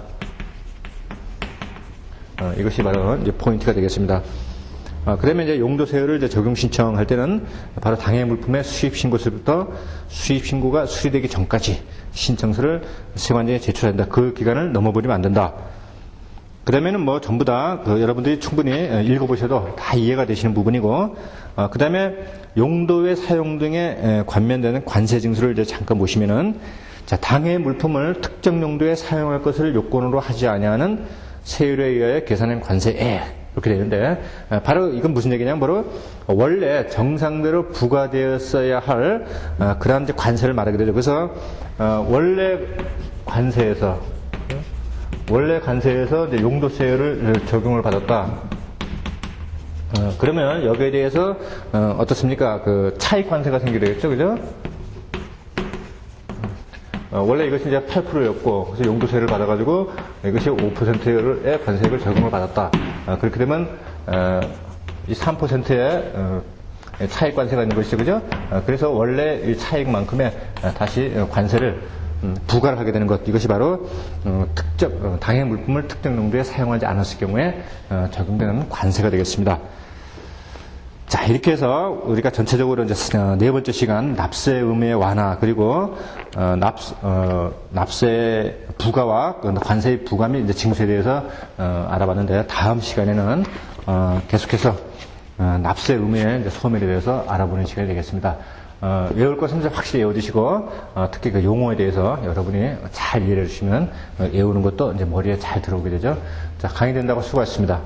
이것이 바로 이제 포인트가 되겠습니다. 그러면 이제 용도세율을 이제 적용 신청할 때는 바로 당해 물품의 수입 신고서부터 수입 신고가 수리되기 전까지 신청서를 세관청에 제출한다. 그 기간을 넘어버리면 안 된다. 그 다음에는 뭐 전부 다 여러분들이 충분히 읽어보셔도 다 이해가 되시는 부분이고, 그 다음에 용도의 사용 등에 관련되는 관세 징수를 이제 잠깐 보시면은, 자, 당해 물품을 특정 용도에 사용할 것을 요건으로 하지 아니하는 세율에 의하여 계산한 관세액. 이렇게 되는데, 바로 이건 무슨 얘기냐면 바로 원래 정상대로 부과되었어야 할 그러한 이제 관세를 말하게 되죠. 그래서 원래 관세에서 이제 용도세율을 적용을 받았다. 그러면 여기에 대해서 어떻습니까? 그 차익 관세가 생기게 되겠죠, 그죠? 원래 이것이 이제 8%였고, 그래서 용도세를 받아가지고 이것이 5%의 관세액을 적용을 받았다. 그렇게 되면 이 3%의 차익 관세가 있는 것이죠, 그죠? 그래서 원래 이 차익만큼의 다시 관세를 부과를 하게 되는 것, 이것이 바로 당해 물품을 특정 용도에 사용하지 않았을 경우에 적용되는 관세가 되겠습니다. 자, 이렇게 해서 우리가 전체적으로 이제 네 번째 시간 납세 의무의 완화, 그리고 납세 부과와 관세의 부과 및 이제 징수에 대해서 알아봤는데, 다음 시간에는 계속해서 납세 의무의 이제 소멸에 대해서 알아보는 시간이 되겠습니다. 외울 것은 이제 확실히 외워주시고, 특히 그 용어에 대해서 여러분이 잘 이해해 주시면 외우는 것도 이제 머리에 잘 들어오게 되죠. 자, 강의 된다고 수고하셨습니다.